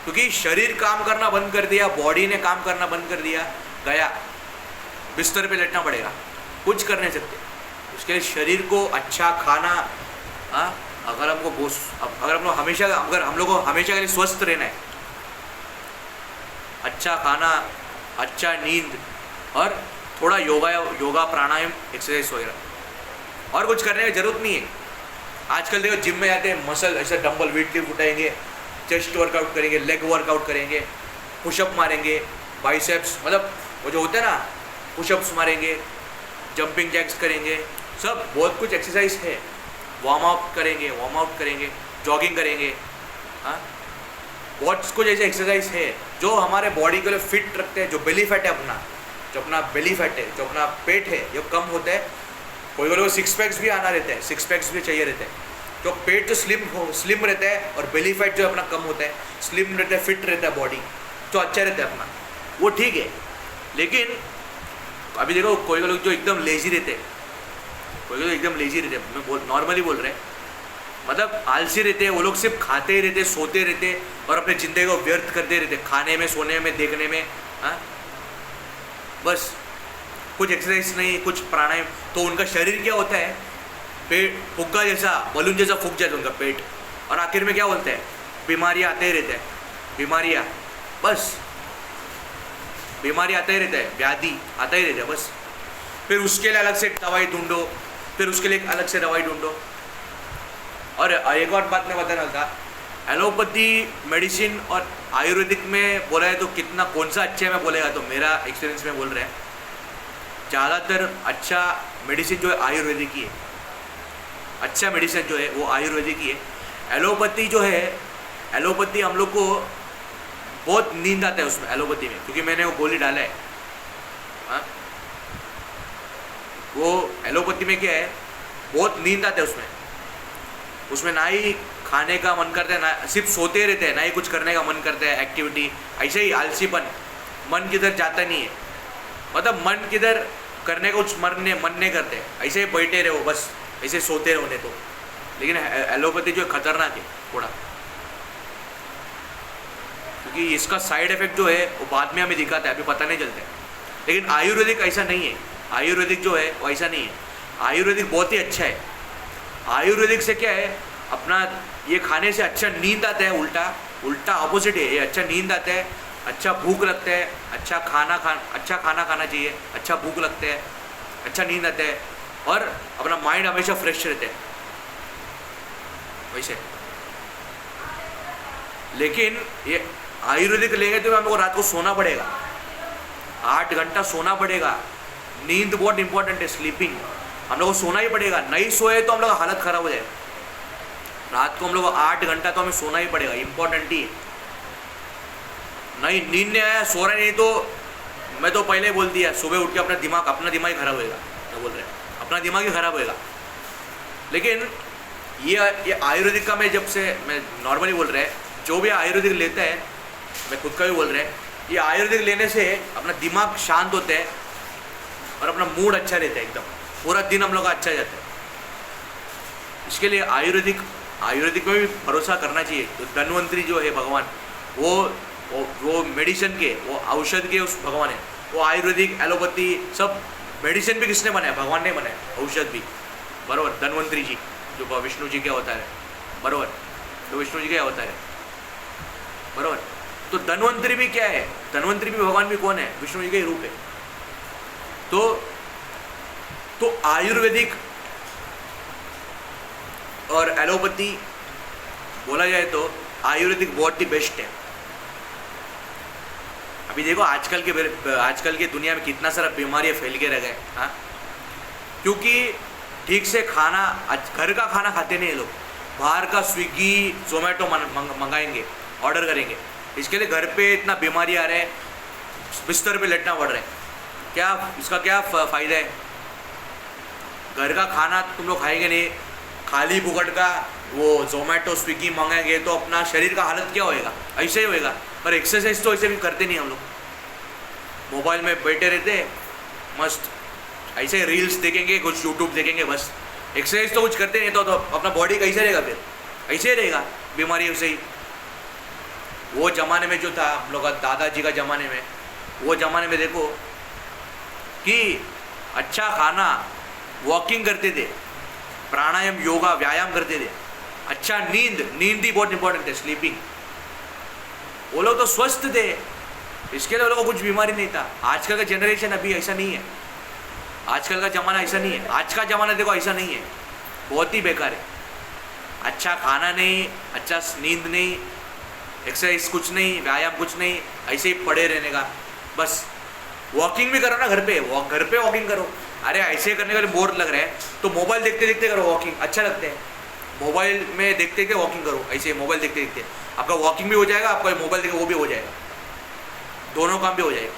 क्योंकि शरीर काम करना बंद कर दिया, बॉडी ने काम करना बंद कर दिया, गया बिस्तर पे लेटना पड़ेगा, कुछ कर नहीं सकते। उसके लिए शरीर को अच्छा खाना, हाँ, अगर हम लोग हमेशा के लिए स्वस्थ रहना है, अच्छा खाना, अच्छा नींद, और थोड़ा योगा प्राणायाम, एक्सरसाइज वगैरह, और कुछ करने की जरूरत नहीं है। आजकल देखो जिम में जाते हैं, मसल ऐसे डंबल वेट लिफ्ट उठाएंगे, चेस्ट वर्कआउट करेंगे, लेग वर्कआउट करेंगे, पुशअप मारेंगे, बाइसेप्स, मतलब वो जो होता है ना, पुशअप्स मारेंगे, जंपिंग जैक्स करेंगे, सब बहुत कुछ एक्सरसाइज है। वार्म आउट करेंगे, जॉगिंग करेंगे, हाँ, बहुत कुछ ऐसे एक्सरसाइज है जो हमारे बॉडी के लिए फिट रखते हैं। जो बेली फैट है अपना, जो अपना पेट है, जो कम होता है, कोई लोग 6 पैक्स भी आना रहता है, 6 पैक्स भी चाहिए रहता है। जो पेट जो स्लिम रहता है, और बेली फैट जो अपना कम होता है, स्लिम रहता है, फिट रहता है बॉडी, जो अच्छा रहता है अपना, वो ठीक है। लेकिन अभी देखो कोई लोग जो एकदम लेजी रहते हैं, मैं नॉर्मली बोल रहे हैं, मतलब आलसी रहते हैं, वो लोग सिर्फ खाते ही रहते, सोते रहते, और अपने ज़िंदगी को व्यर्थ करते रहते, खाने में, सोने में, देखने में, हाँ, बस कुछ एक्सरसाइज नहीं, कुछ प्राणायाम। तो उनका शरीर क्या होता है, पेट फुग्गा जैसा, बलून जैसा फूक जाता है उनका पेट, और आखिर में क्या बोलते हैं, बीमारियाँ आते ही रहते हैं, बीमारियाँ आते ही रहता है, व्याधि आता ही रहता है बस। फिर उसके लिए अलग से दवाई ढूंढो, फिर उसके लिए अलग से दवाई ढूंढो। और एक और बात मैं बताना था, एलोपैथी मेडिसिन और आयुर्वेदिक में बोला है तो कितना, कौन सा अच्छा है मैं बोलेगा तो मेरा एक्सपीरियंस में बोल रहे हैं, ज़्यादातर अच्छा मेडिसिन जो है आयुर्वेदिक ही है, अच्छा मेडिसिन जो है वो आयुर्वेदिक ही है। एलोपैथी जो है, एलोपैथी हम लोग को बहुत नींद आता है उसमें, एलोपैथी में, क्योंकि मैंने वो गोली डाला है, हाँ, वो एलोपैथी में क्या है, बहुत नींद आता है उसमें ना ही खाने का मन करता है, ना सिर्फ सोते रहते हैं, ना ही कुछ करने का मन करता है एक्टिविटी, ऐसे ही आलसीपन, मन किधर जाता नहीं है, मतलब मन किधर करने को कुछ मन नहीं करते, ऐसे ही बैठे रहो बस, ऐसे सोते रहो तो। लेकिन एलोपैथी जो है खतरनाक है थोड़ा, क्योंकि इसका साइड इफेक्ट जो है वो बाद में हमें दिखाता है, अभी पता नहीं चलता है। लेकिन आयुर्वेदिक ऐसा नहीं है, आयुर्वेदिक जो है वो ऐसा नहीं है। आयुर्वेदिक बहुत ही अच्छा है। आयुर्वेदिक से क्या है, अपना ये खाने से अच्छा नींद आता है, उल्टा ऑपोजिट है ये। अच्छा नींद आता है, अच्छा भूख लगता है, अच्छा खाना खाना चाहिए, अच्छा भूख लगता है, अच्छा नींद आता है, और अपना माइंड हमेशा फ्रेश रहता है वैसे। लेकिन ये आयुर्वेदिक लेंगे तो हम लोग को रात को सोना पड़ेगा, 8 घंटा सोना पड़ेगा। नींद बहुत इंपॉर्टेंट है, स्लीपिंग हम लोग को सोना ही पड़ेगा। नहीं सोए तो हम लोग का हालत खराब हो जाए। रात को हम लोग को 8 घंटा तो हमें सोना ही पड़ेगा, इंपॉर्टेंट ही। नहीं नींद नहीं आया, सो रहा नहीं, तो मैं तो पहले ही बोल दिया, सुबह उठ के अपना दिमाग ही खराब होएगा। क्या बोल रहे हैं, अपना दिमाग ही खराब होएगा। लेकिन ये आयुर्वेदिक का मैं नॉर्मली बोल रहा है, जो भी आयुर्वेदिक लेता है, मैं खुद का भी बोल रहा है, ये आयुर्वेदिक लेने से अपना दिमाग शांत होता है और अपना मूड अच्छा रहता है, एकदम पूरा दिन हम लोग का अच्छा जाता है। इसके लिए आयुर्वेदिक में भी भरोसा करना चाहिए। तो धन्वंतरी जो है भगवान, वो मेडिसिन के, वो औषध के उस भगवान है। वो आयुर्वेदिक एलोपैथी सब मेडिसिन भी किसने बनाया, भगवान ने बनाया, औषध भी, बराबर। धन्वंतरी जी जो विष्णु जी क्या होता है, बराबर, तो विष्णु जी क्या होता है, बराबर। तो धन्वंतरी भी क्या है, धन्वंतरी भी भगवान भी कौन है, विष्णु जी का ही रूप है। तो आयुर्वेदिक और एलोपैथी बोला जाए तो आयुर्वेदिक बहुत ही बेस्ट है। अभी देखो आजकल के दुनिया में कितना सारा बीमारियां फैल के रह गए, हाँ, क्योंकि ठीक से खाना, घर का खाना खाते नहीं है लोग, बाहर का स्विगी जोमेटो मंगाएंगे, ऑर्डर करेंगे। इसके लिए घर पे इतना बीमारी आ रहा है, बिस्तर पे लेटना पड़ रहा है। इसका क्या फ़ायदा है? घर का खाना तुम लोग खाएंगे नहीं, खाली फुकट का वो जोमेटो स्विगी मंगाएंगे तो अपना शरीर का हालत क्या होएगा, ऐसे ही होएगा। पर एक्सरसाइज तो ऐसे भी करते नहीं हम लोग, मोबाइल में बैठे रहते मस्त, ऐसे रील्स देखेंगे, कुछ यूट्यूब देखेंगे, बस। एक्सरसाइज तो कुछ करते नहीं, तो अपना बॉडी कैसे रहेगा, फिर ऐसे ही रहेगा, बीमारी वैसे ही। वो ज़माने में जो था हम लोग का, दादाजी का ज़माने में, वो ज़माने में देखो कि अच्छा खाना, वॉकिंग करते थे, प्राणायाम योगा व्यायाम करते थे, अच्छा नींद ही बहुत इंपॉर्टेंट है, स्लीपिंग। वो लोग तो स्वस्थ थे, इसके लिए वो लोग को कुछ बीमारी नहीं था। आजकल का जनरेशन अभी ऐसा नहीं है, आजकल का ज़माना ऐसा नहीं है। आज का ज़माना देखो ऐसा नहीं है, बहुत ही बेकार है। अच्छा खाना नहीं, अच्छा नींद नहीं, एक्सरसाइज कुछ नहीं, व्यायाम कुछ नहीं, ऐसे ही पड़े रहने का बस। वॉकिंग भी करो ना घर पे वॉकिंग करो। अरे ऐसे करने के लिए बोर लग रहा है तो मोबाइल देखते देखते करो वॉकिंग, अच्छा लगता है। मोबाइल में देखते देखते वॉकिंग करो, ऐसे मोबाइल देखते देखते आपका वॉकिंग भी हो जाएगा, आपका मोबाइल देखे वो भी हो जाएगा, दोनों काम भी हो जाएगा।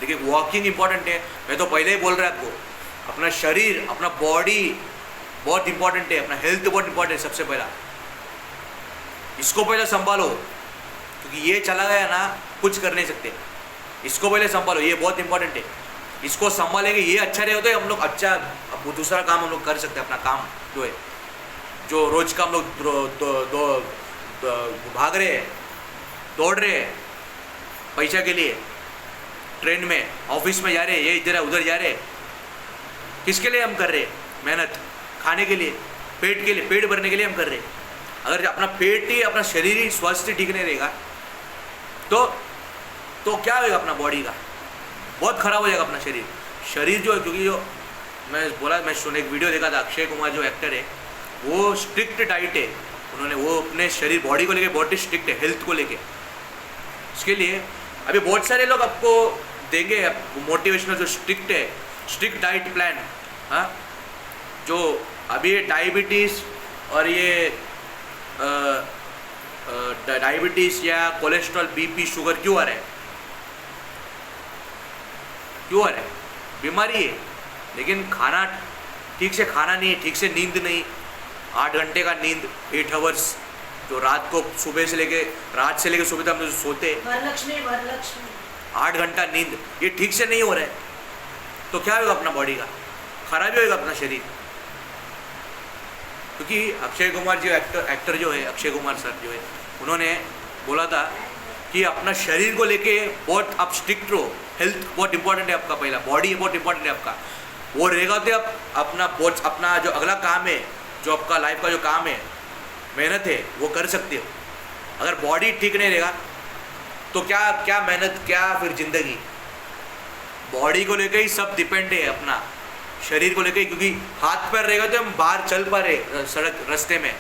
लेकिन वॉकिंग इंपॉर्टेंट है, मैं तो पहले ही बोल रहा आपको। अपना शरीर, अपना बॉडी बहुत इंपॉर्टेंट है, अपना हेल्थ बहुत इंपॉर्टेंट है। सबसे पहला इसको पहले संभालो, क्योंकि ये चला गया ना कुछ कर नहीं सकते। इसको पहले संभालो, ये बहुत इंपॉर्टेंट है। इसको संभालेंगे, ये अच्छा रहे तो हम लोग अच्छा, अब दूसरा काम हम लोग कर सकते हैं। अपना काम जो है, जो रोज का हम लोग भाग रहे हैं, दौड़ रहे हैं पैसा के लिए, ट्रेन में, ऑफिस में जा रहे हैं, ये इधर उधर जा रहे हैं, किसके लिए हम कर रहे हैं? मेहनत खाने के लिए, पेट के लिए, पेट भरने के लिए हम कर रहे हैं। अगर अपना पेट ही, अपना शरीर ही स्वास्थ्य ठीक नहीं रहेगा तो क्या होगा, अपना बॉडी का बहुत खराब हो जाएगा अपना शरीर जो है। क्योंकि जो मैं बोला, मैं एक वीडियो देखा था, अक्षय कुमार जो एक्टर है, वो स्ट्रिक्ट डाइट है, उन्होंने वो अपने शरीर बॉडी को लेके बहुत ही स्ट्रिक्ट है, हेल्थ को लेके। इसके लिए अभी बहुत सारे लोग आपको देंगे मोटिवेशनल, जो स्ट्रिक्ट डाइट प्लान, हाँ, जो अभी डायबिटीज़ और ये डायबिटीज़ या कोलेस्ट्रॉल, बीपी, शुगर क्यों आ रहा है? बीमारी है। लेकिन खाना ठीक से खाना नहीं है, ठीक से नींद नहीं, 8 घंटे का नींद, 8 आवर्स, जो रात से लेके सुबह तक हम लोग सोते। 8 घंटा नींद, ये ठीक से नहीं हो रहा है तो क्या होगा अपना बॉडी का, खराबी होगा अपना शरीर। क्योंकि अक्षय कुमार जो एक्टर जो है, अक्षय कुमार सर जो है, उन्होंने बोला था कि अपना शरीर को लेके बहुत आप स्ट्रिक्ट रहो, हेल्थ बहुत इंपॉर्टेंट है आपका, पहला बॉडी बहुत इंपॉर्टेंट है आपका, वो रहेगा तो आप अपना जो अगला काम है, जो आपका लाइफ का जो काम है, मेहनत है, वो कर सकते हो। अगर बॉडी ठीक नहीं रहेगा तो क्या क्या मेहनत, क्या फिर जिंदगी। बॉडी को लेके ही सब डिपेंड है अपना, शरीर को लेके, क्योंकि हाथ पैर रहेगा तो हम बाहर चल पा रहे, सड़क रास्ते में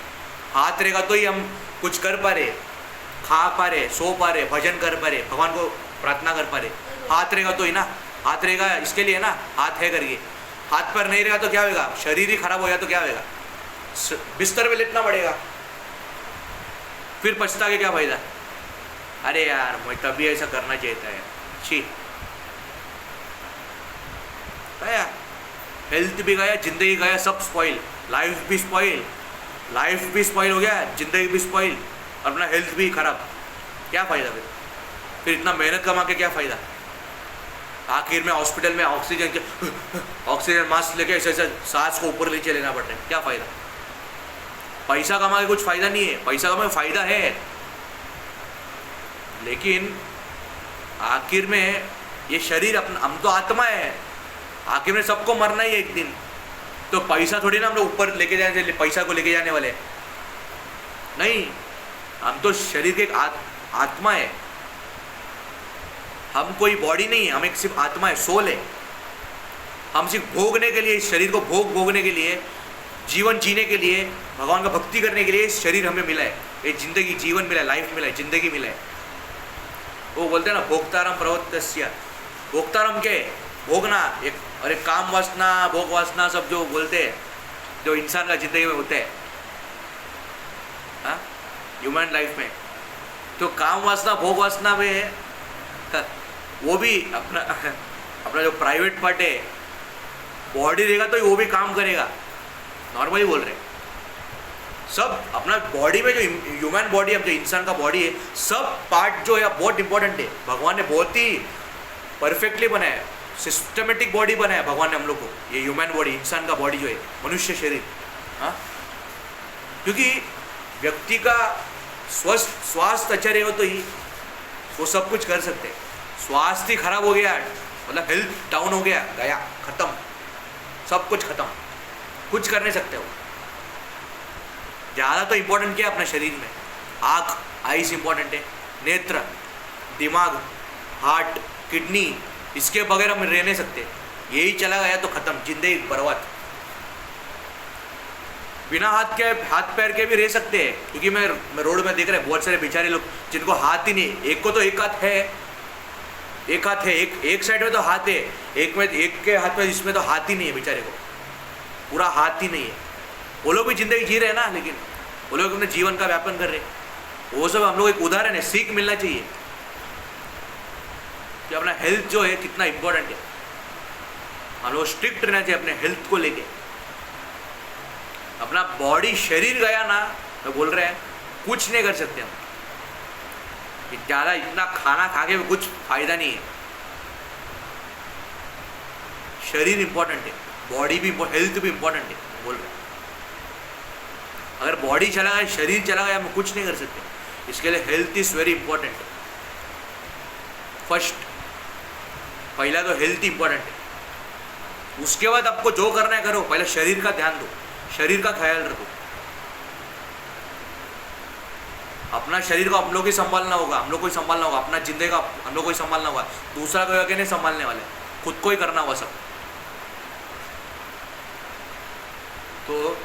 हाथ रहेगा तो ही हम कुछ कर पा रहे, खा पा रहे, सो पा रहे, भजन कर पा रहे, भगवान को प्रार्थना कर पा रहे। हाथ रहेगा तो ही ना, हाथ रहेगा इसके लिए ना, हाथ है करके। हाथ पैर नहीं रहेगा तो क्या होगा, शरीर ही खराब हो गया तो क्या होगा, बिस्तर पे लेटना पड़ेगा, फिर पछता के क्या फायदा। अरे यार मैं तभी ऐसा करना चाहता है, छी गया, हेल्थ भी गया, जिंदगी गया, सब स्पॉइल, लाइफ भी स्पॉइल हो गया, जिंदगी भी स्पॉइल, अपना हेल्थ भी खराब, क्या फ़ायदा फिर इतना मेहनत कमा के क्या फ़ायदा। आखिर में हॉस्पिटल में ऑक्सीजन मास्क लेके ऐसे ऐसे सांस को ऊपर नीचे लेना पड़ता है, क्या फ़ायदा। पैसा कमा के कुछ फ़ायदा नहीं है, पैसा कमा के फ़ायदा है, लेकिन आखिर में ये शरीर अपना, हम तो आत्मा है, आखिर में सबको मरना ही है एक दिन, तो पैसा थोड़ी ना हम लोग ऊपर लेके जाने, पैसा को लेके जाने वाले नहीं, हम तो शरीर के एक आत्मा है, हम कोई बॉडी नहीं है, हम एक सिर्फ आत्मा है, सोल है। हम सिर्फ भोगने के लिए, इस शरीर को भोगने के लिए, जीवन जीने के लिए, भगवान का भक्ति करने के लिए शरीर हमें मिला है, ये जिंदगी, जीवन मिला है, लाइफ मिला है, जिंदगी मिला है। वो बोलते हैं ना भोक्तारम प्रवृत्तस्य, भोक्तारम के भोगना, एक और एक काम वासना, भोग वासना, सब जो बोलते हैं, जो इंसान का जिंदगी में होते हैं, हाँ ह्यूमन लाइफ में, तो काम वासना, भोग वासना में वो भी अपना जो प्राइवेट पार्ट है, बॉडी रहेगा तो वो भी काम करेगा, नॉर्मली बोल रहे सब। अपना बॉडी में जो ह्यूमन बॉडी है, जो इंसान का बॉडी है, सब पार्ट जो है बहुत इंपॉर्टेंट है। भगवान ने बहुत ही परफेक्टली बनाया, सिस्टमेटिक बॉडी बनाया भगवान ने हम लोग को, ये ह्यूमन बॉडी, इंसान का बॉडी जो है, मनुष्य शरीर, हाँ, क्योंकि व्यक्ति का स्वास्थ्य अच्छा रहे हो तो ही वो सब कुछ कर सकते हैं। स्वास्थ्य ही खराब हो गया, मतलब हेल्थ डाउन हो गया, गया, खत्म, सब कुछ खत्म, कुछ कर नहीं सकते हो। ज़्यादा तो इम्पोर्टेंट क्या है अपने शरीर में, आँख, आइस इम्पोर्टेंट है, नेत्र, दिमाग, हार्ट, किडनी, इसके बगैर हम रह नहीं सकते। यही चला गया तो खत्म, जिंदगी बर्बाद। बिना हाथ पैर के भी रह सकते हैं, क्योंकि मैं रोड में देख रहे बहुत सारे बेचारे लोग जिनको हाथ ही नहीं, एक को तो एक हाथ है, एक साइड में तो हाथ है, एक के हाथ में, इसमें तो हाथ ही नहीं है, बेचारे को पूरा हाथ ही नहीं है। वो लोग भी जिंदगी जी रहे हैं ना, लेकिन वो लोग अपने जीवन का व्यापन कर रहे हैं। वो सब हम लोग एक उदाहरण है, सीख मिलना चाहिए कि अपना हेल्थ जो है कितना इम्पोर्टेंट है। हम लोग स्ट्रिक्ट रहना चाहिए अपने हेल्थ को लेके। अपना बॉडी, शरीर गया ना, तो बोल रहे हैं कुछ नहीं कर सकते हम, ज़्यादा इतना खाना खा के भी कुछ फायदा नहीं है। शरीर इंपॉर्टेंट है, बॉडी भी, हेल्थ भी इंपॉर्टेंट है, बोल रहे हैं। अगर बॉडी चला गया, शरीर चला गया, हम कुछ नहीं कर सकते। इसके लिए health is very important. First, पहला तो हेल्थ इंपॉर्टेंट है, उसके बाद आपको जो करना है करो, पहले शरीर का ध्यान दो, शरीर का ख्याल रखो। अपना शरीर को हम लोग ही संभालना होगा, हम लोग को ही संभालना होगा, अपना जिंदगी का हम लोग को ही संभालना होगा, दूसरा कोई आके नहीं संभालने वाले, खुद को ही करना होगा सब। तो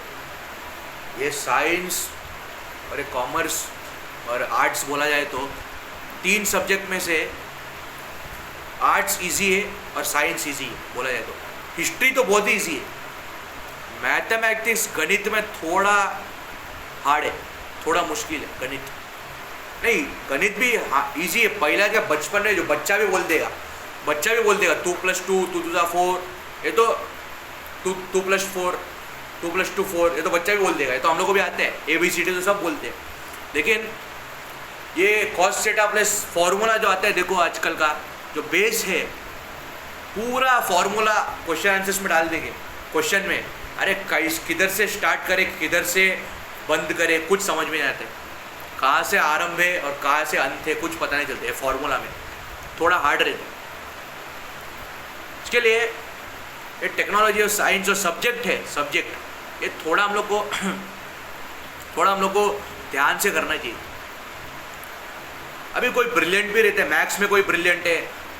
ये साइंस और एक कॉमर्स और आर्ट्स बोला जाए तो 3 सब्जेक्ट में से आर्ट्स इजी है और साइंस इजी है बोला जाए तो। हिस्ट्री तो बहुत ही इजी है, मैथमेटिक्स, गणित में थोड़ा हार्ड है, थोड़ा मुश्किल है गणित। नहीं, गणित भी इजी है, पहला क्या बचपन में जो बच्चा भी बोल देगा 2 + 2 2 × 4, ये तो 2 + 4 2 + 2 4, ये तो बच्चा भी बोल देगा, ये तो हम लोग को भी आते हैं, ABCD तो सब बोलते हैं। लेकिन ये कॉस थीटा प्लस फॉर्मूला जो आता है देखो आजकल का, जो बेस है पूरा फॉर्मूला क्वेश्चन आंसर्स में डाल देंगे क्वेश्चन में। अरे किधर से स्टार्ट करे किधर से बंद करे कुछ समझ में नहीं आता है, कहाँ से आरंभ है और कहाँ से अंत है कुछ पता नहीं चलता है। फॉर्मूला में थोड़ा हार्ड रहता है। इसके लिए ये टेक्नोलॉजी और साइंस जो सब्जेक्ट है, सब्जेक्ट ये थोड़ा हम लोग को ध्यान से करना चाहिए। अभी कोई ब्रिलियंट भी रहते हैं, मैथ्स में कोई ब्रिलियंट है,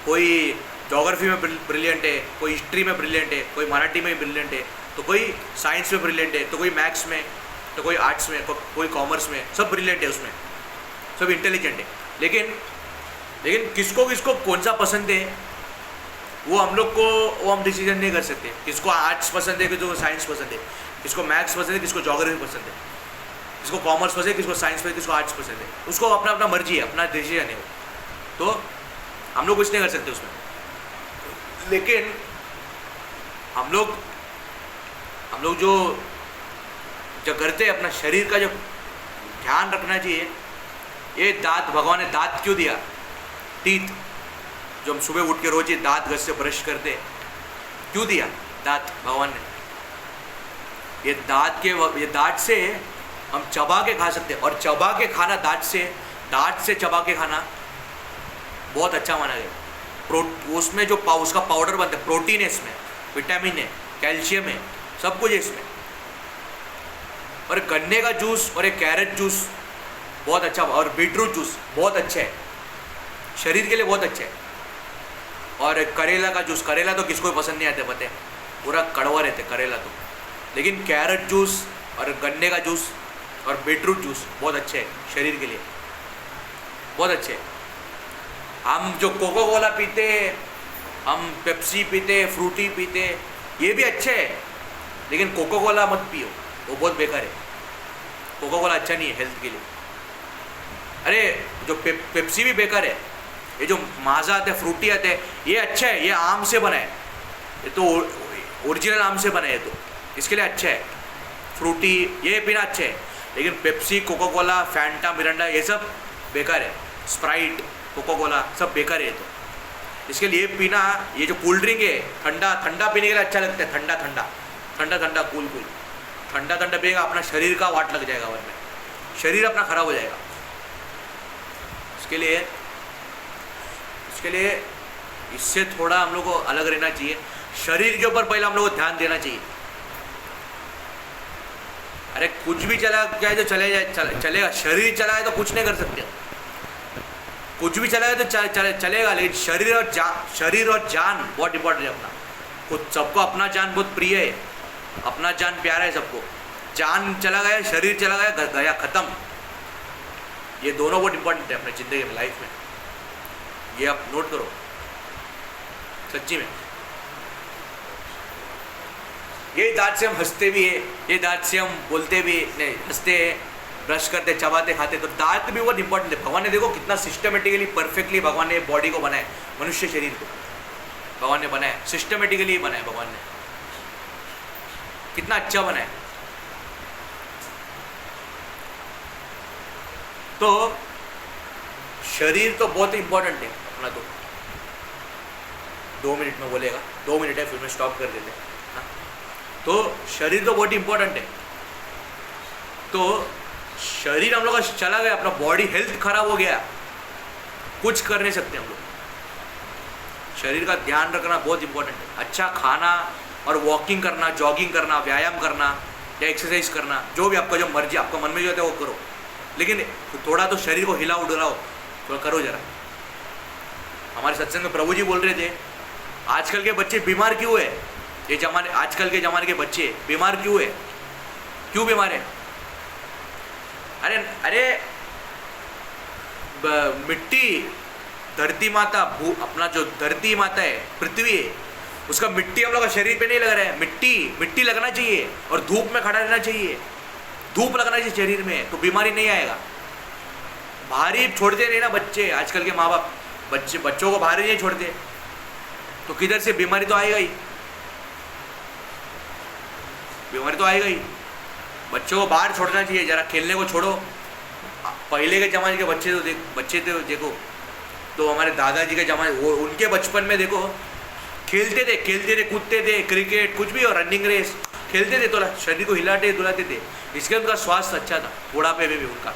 कोई ज्योग्राफी में ब्रिलियंट है, कोई हिस्ट्री में ब्रिलियंट है, कोई मराठी में ब्रिलियंट है, तो कोई साइंस में ब्रिलियंट है, तो कोई मैथ्स में, तो कोई आर्ट्स में, कोई कॉमर्स में, सब ब्रिलियंट है, उसमें सब इंटेलिजेंट है। लेकिन किसको किसको कौन सा पसंद है वो हम डिसीजन नहीं कर सकते। किसको आर्ट्स पसंद है, किसको साइंस पसंद है, किसको मैथ्स पसंद है, किसको ज्योग्राफी पसंद है, किसको कॉमर्स पसंद है, किसको साइंस पसंद है, किसको आर्ट्स पसंद है, उसको अपना अपना मर्जी है, अपना डिसीजन है वो, तो हम लोग कुछ नहीं कर सकते उसमें। लेकिन हम लोग जो करते हैं अपना शरीर का जो ध्यान रखना चाहिए। ये दांत, भगवान ने दांत क्यों दिया, टीथ, जो हम सुबह उठ के रोज ये दांत घस से ब्रश करते हैं, क्यों दिया दांत भगवान ने? ये दांत से हम चबा के खा सकते हैं, और चबा के खाना दांत से चबा के खाना बहुत अच्छा माना गया। उसमें जो उसका पाउडर बनता है, प्रोटीन है इसमें, विटामिन है, कैल्शियम है, सब कुछ है इसमें। और गन्ने का जूस और एक कैरेट जूस बहुत अच्छा, और बीटरूट जूस बहुत अच्छा है, शरीर के लिए बहुत अच्छा है। और करेला का जूस, करेला तो किसको पसंद नहीं आते पता है, पूरा कड़वा रहते करेला तो। लेकिन कैरेट जूस और गन्ने का जूस और बीटरूट जूस बहुत अच्छे है शरीर के लिए, बहुत अच्छे है। हम जो कोको कोला पीते, हम पेप्सी पीते, फ्रूटी पीते, ये भी अच्छे है, लेकिन कोको कोला मत पियो, वो बहुत बेकार है। कोको कोला अच्छा नहीं है हेल्थ के लिए। अरे जो पेप्सी भी बेकार है, ये जो माजा आते हैं, फ्रूटी आते हैं, ये अच्छा है, ये आम से बना है, ये तो ओरिजिनल आम से बना है, तो इसके लिए अच्छा है। फ्रूटी ये पीना अच्छा है, लेकिन Pepsi, Coca Cola, Fanta, Mirinda ये सब बेकार है। स्प्राइट, कोको कोला सब बेकार है। तो इसके लिए पीना, ये जो कूल ड्रिंक है, ठंडा पीने के लिए अच्छा लगता है, ठंडा कूल ठंडा पिएगा, अपना शरीर का वाट लग जाएगा, वरना शरीर अपना खराब हो जाएगा। इसके लिए इससे थोड़ा हम लोग को अलग रहना चाहिए। शरीर के ऊपर पहले हम लोग को ध्यान देना चाहिए। अरे कुछ भी चला क्या तो चलेगा, शरीर चला है तो कुछ नहीं कर सकते, कुछ भी चला है तो चलेगा, लेकिन शरीर और जान बहुत इंपॉर्टेंट है अपना। कुछ सबको अपना जान बहुत प्रिय है, अपना जान प्यारा है सबको। जान चला गया, शरीर चला गया खत्म। ये दोनों बहुत इंपॉर्टेंट है अपने ज़िंदगी में, लाइफ में। ये आप नोट करो सच्ची में। ये दांत से हम हंसते भी है, ये दांत से हम बोलते भी नहीं, हंसते हैं, ब्रश करते, चबाते, खाते, तो दांत भी बहुत इंपॉर्टेंट है। भगवान ने देखो कितना सिस्टमेटिकली, परफेक्टली भगवान ने बॉडी को बनाया, मनुष्य शरीर को भगवान ने बनाया, सिस्टमेटिकली बनाया भगवान ने, कितना अच्छा बनाया। तो शरीर तो बहुत इंपॉर्टेंट है अपना। तो 2 मिनट में बोलेगा, 2 मिनट है, फिर मैं स्टॉप कर देते हैं। तो शरीर तो बहुत इंपॉर्टेंट है। तो शरीर हम लोग का चला गया, अपना बॉडी हेल्थ खराब हो गया, कुछ कर नहीं सकते हम लोग। शरीर का ध्यान रखना बहुत इंपॉर्टेंट है। अच्छा खाना और वॉकिंग करना, जॉगिंग करना, व्यायाम करना या एक्सरसाइज करना, जो भी आपका जो मर्जी, आपका मन में जो होता है वो करो, लेकिन थोड़ा तो शरीर को हिलाओ डुलाओ, थोड़ा करो जरा। हमारे सत्संग में प्रभु जी बोल रहे थे, आजकल के बच्चे बीमार क्यों है, आजकल के ज़माने के बच्चे बीमार क्यों है, क्यों बीमार है? अरे मिट्टी, धरती माता, अपना जो धरती माता है, पृथ्वी है, उसका मिट्टी हम लोग का शरीर पे नहीं लग रहा है। मिट्टी लगना चाहिए, और धूप में खड़ा रहना चाहिए, धूप लगना चाहिए शरीर में, तो बीमारी नहीं आएगा। भारी छोड़ते नहीं ना बच्चे, आजकल के माँ बाप बच्चों को भारी नहीं छोड़ते, तो किधर से बीमारी तो आएगा ही, बीमारी तो आएगा ही। बच्चों को बाहर छोड़ना चाहिए, जरा खेलने को छोड़ो। पहले के ज़माने के बच्चे तो देखो, तो हमारे दादाजी के जमाने वो उनके बचपन में देखो खेलते थे कूदते थे, क्रिकेट कुछ भी और रनिंग रेस खेलते थे, तो शरीर को हिलाते डुलाते थे, इसके उनका स्वास्थ्य अच्छा था बुढ़ापे में भी उनका।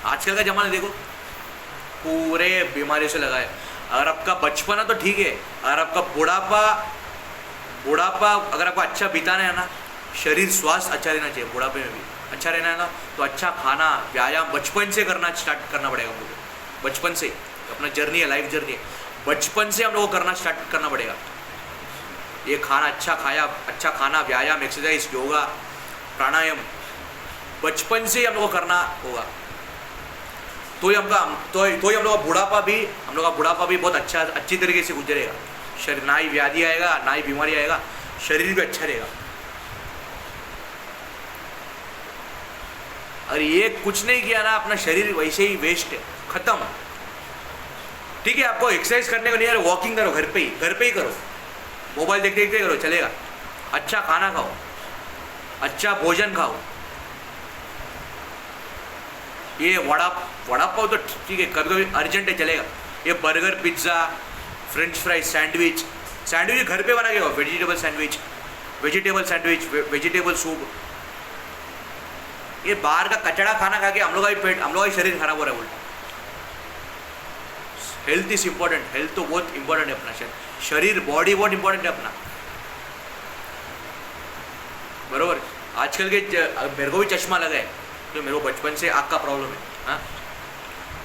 आजकल का जमाना देखो पूरे बीमारियों से लगा है। अगर आपका बचपन है तो ठीक है, अगर आपका बुढ़ापा अगर आपको अच्छा बिताना है ना, शरीर स्वास्थ्य अच्छा रहना चाहिए, बुढ़ापे में भी अच्छा रहना है ना, तो अच्छा खाना व्यायाम बचपन से स्टार्ट करना पड़ेगा हम लोग को। बचपन से अपना जर्नी है, लाइफ जर्नी है, बचपन से हम लोग को करना स्टार्ट करना पड़ेगा। ये खाना अच्छा खाना, व्यायाम, एक्सरसाइज, योगा, प्राणायाम बचपन से ही हम लोग को करना होगा, तो ही हम लोग का बुढ़ापा भी बहुत अच्छी तरीके से गुजरेगा। शरीर ना ही व्याधि आएगा, ना ही बीमारी आएगा, शरीर भी अच्छा रहेगा। और ये कुछ नहीं किया ना, अपना शरीर वैसे ही वेस्ट है, खत्म। ठीक है, आपको एक्सरसाइज करने को नहीं यार, वॉकिंग करो घर पे ही करो, मोबाइल देखते देखते करो, चलेगा। अच्छा खाना खाओ, अच्छा भोजन खाओ। ये वड़ा पाव तो ठीक है, कभी कभी अर्जेंट है, चलेगा। ये burger, pizza, French fries, sandwich घर पे बना के खाओ। Vegetable sandwich, vegetable soup. ये बाहर का कचड़ा खाना खा के हम लोग का शरीर खराब हो रहा है उल्टा। हेल्थ इज इम्पोर्टेंट, हेल्थ तो बहुत इंपॉर्टेंट है अपना शरीर, बॉडी बहुत इंपॉर्टेंट है अपना, बरोबर। आजकल के मेरे को भी चश्मा लगा है, तो मेरे को बचपन से आँख का प्रॉब्लम है, हाँ,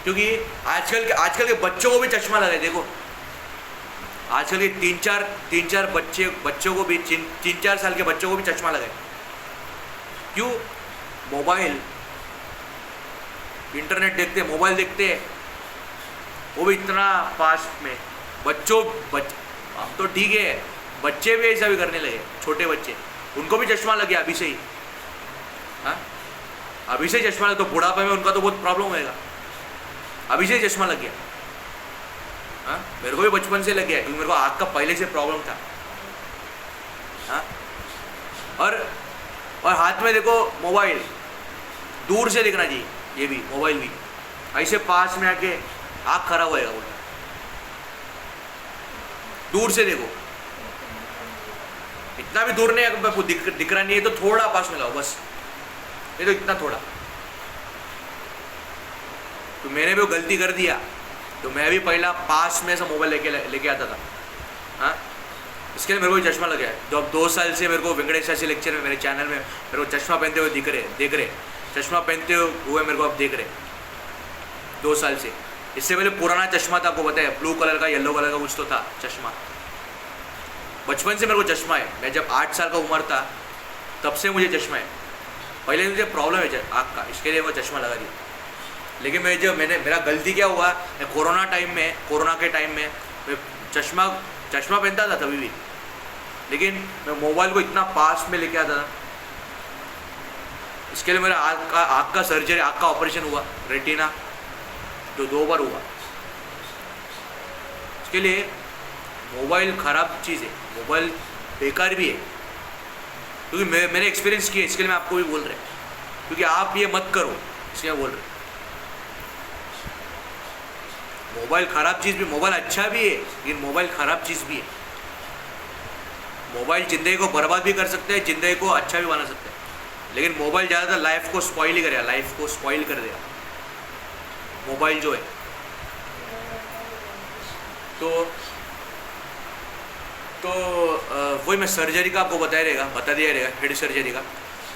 क्योंकि आजकल के बच्चों को भी चश्मा लगा है। देखो आजकल के तीन चार बच्चों को भी 3-4 साल के बच्चों को भी चश्मा लगा है। क्यों? मोबाइल, इंटरनेट देखते, मोबाइल देखते, वो भी इतना फास्ट में। हम तो ठीक है, बच्चे भी ऐसा भी करने लगे, छोटे बच्चे, उनको भी चश्मा लग गया अभी से ही, हाँ, अभी से चश्मा लग, तो बुढ़ापे में उनका तो बहुत प्रॉब्लम होएगा। अभी से चश्मा लग गया, हाँ, मेरे को भी बचपन से लग गया, क्योंकि मेरे को आँख का पहले से प्रॉब्लम था, हाँ। और हाथ में देखो मोबाइल, दूर से दिखना चाहिए, ये भी मोबाइल भी, ऐसे पास में आके आँख खराब होएगा बोला। दूर से देखो, इतना भी दूर नहीं है, दिख रहा नहीं है तो थोड़ा पास में लाओ बस, ये तो इतना थोड़ा। तो मैंने भी वो गलती कर दिया, तो मैं भी पहला पास में से मोबाइल लेके आता था, हाँ। इसके लिए मेरे को चश्मा लग गया है। तो अब 2 साल से मेरे को वेंकटेश ऐसे लेक्चर में, मेरे चैनल में मेरे को चश्मा पहनते हुए देख रहे, चश्मा पहनते हुए मेरे को अब देख रहे 2 साल से। इससे पहले पुराना चश्मा था, आपको पता है, ब्लू कलर का, येलो कलर का कुछ तो था चश्मा। बचपन से मेरे को चश्मा है, मैं जब 8 साल का उम्र था तब से मुझे चश्मा है। पहले मुझे प्रॉब्लम है आँख का, इसके लिए वो चश्मा लगा दिया। लेकिन मेरा गलती क्या हुआ, मैं कोरोना के टाइम में मैं चश्मा पहनता था तभी भी, लेकिन मैं मोबाइल को इतना पास में लेके आता था। इसके लिए मेरा आँख का सर्जरी, आँख का ऑपरेशन हुआ, रेटिना, जो 2 बार हुआ। इसके लिए मोबाइल ख़राब चीज़ है, मोबाइल बेकार भी है, क्योंकि मैंने एक्सपीरियंस किया, इसके लिए मैं आपको भी बोल रहा हूँ, क्योंकि आप ये मत करो, इसलिए बोल रहे। मोबाइल ख़राब चीज़ भी, मोबाइल अच्छा भी है, लेकिन मोबाइल ख़राब चीज़ भी है। मोबाइल ज़िंदगी को बर्बाद भी कर सकते हैं, ज़िंदगी को अच्छा भी बना सकते हैं, लेकिन मोबाइल ज़्यादातर लाइफ को स्पॉइल ही करेगा, लाइफ को स्पॉइल कर देगा मोबाइल जो है। तो वही मैं सर्जरी का आपको बता दिया रहेगा, हेड सर्जरी का।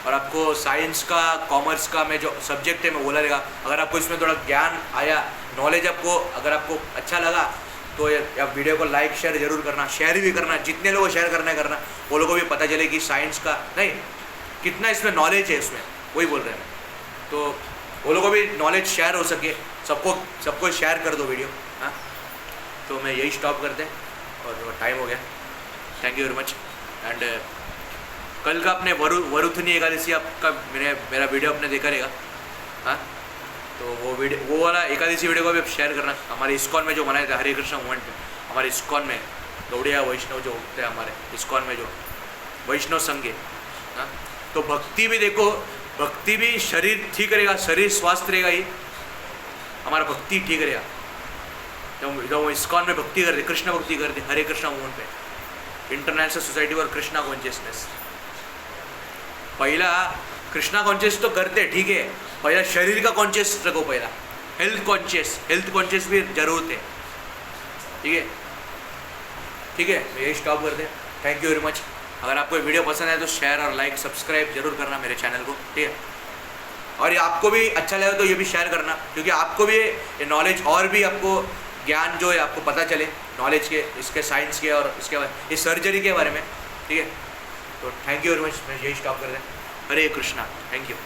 और आपको साइंस का, कॉमर्स का मैं जो सब्जेक्ट है मैं बोला रहेगा। अगर आपको इसमें थोड़ा ज्ञान आया, नॉलेज अगर आपको अच्छा लगा, तो आप वीडियो को लाइक शेयर जरूर करना, शेयर भी करना, जितने लोगों को शेयर करना, वो लोगों को भी पता चले कि साइंस का नहीं कितना इसमें नॉलेज है, इसमें वही बोल रहे हैं। तो वो लोगों को भी नॉलेज शेयर हो सके, सबको शेयर कर दो वीडियो, हाँ। तो मैं यही स्टॉप करते, और टाइम हो गया। Thank you very much. And कल का अपने वरुथनी एकादशी आपका मेरा वीडियो आपने देखा रहेगा, हाँ। तो वो वाला एकादशी वीडियो को भी आप शेयर करना। हमारे इस्कॉन में जो मनाए थे, हरे कृष्ण मूवमेंट में, हमारे इस्कॉन में गौड़िया वैष्णव जो होते हैं, हमारे इस्कॉन में जो वैष्णव संघ है, हाँ। तो भक्ति भी देखो, भक्ति भी शरीर ठीक रहेगा, शरीर स्वास्थ्य रहेगा ही, हमारा भक्ति ठीक रहेगा। जब वो इस्कॉन में भक्ति करते, कृष्ण भक्ति करते, हरे कृष्णा मूवमेंट पे, international society for Krishna consciousness, पहला कृष्णा कॉन्शियस तो करते ठीक है, पहला शरीर का कॉन्शियस रखो, पहला हेल्थ कॉन्शियस भी जरूरत है। ठीक है, यही स्टॉप करते हैं। Thank you very much. अगर आपको वीडियो पसंद है तो शेयर और लाइक सब्सक्राइब जरूर करना मेरे चैनल को, ठीक है। और ये आपको भी अच्छा लगे तो ये भी शेयर करना, क्योंकि आपको भी ये नॉलेज और भी आपको ज्ञान जो है आपको पता चले नॉलेज के, इसके साइंस के और इसके बारे, ये सर्जरी के बारे में, ठीक है। तो थैंक यू वेरी मच। मैं यही स्टॉप कर दें। हरे कृष्णा, थैंक यू।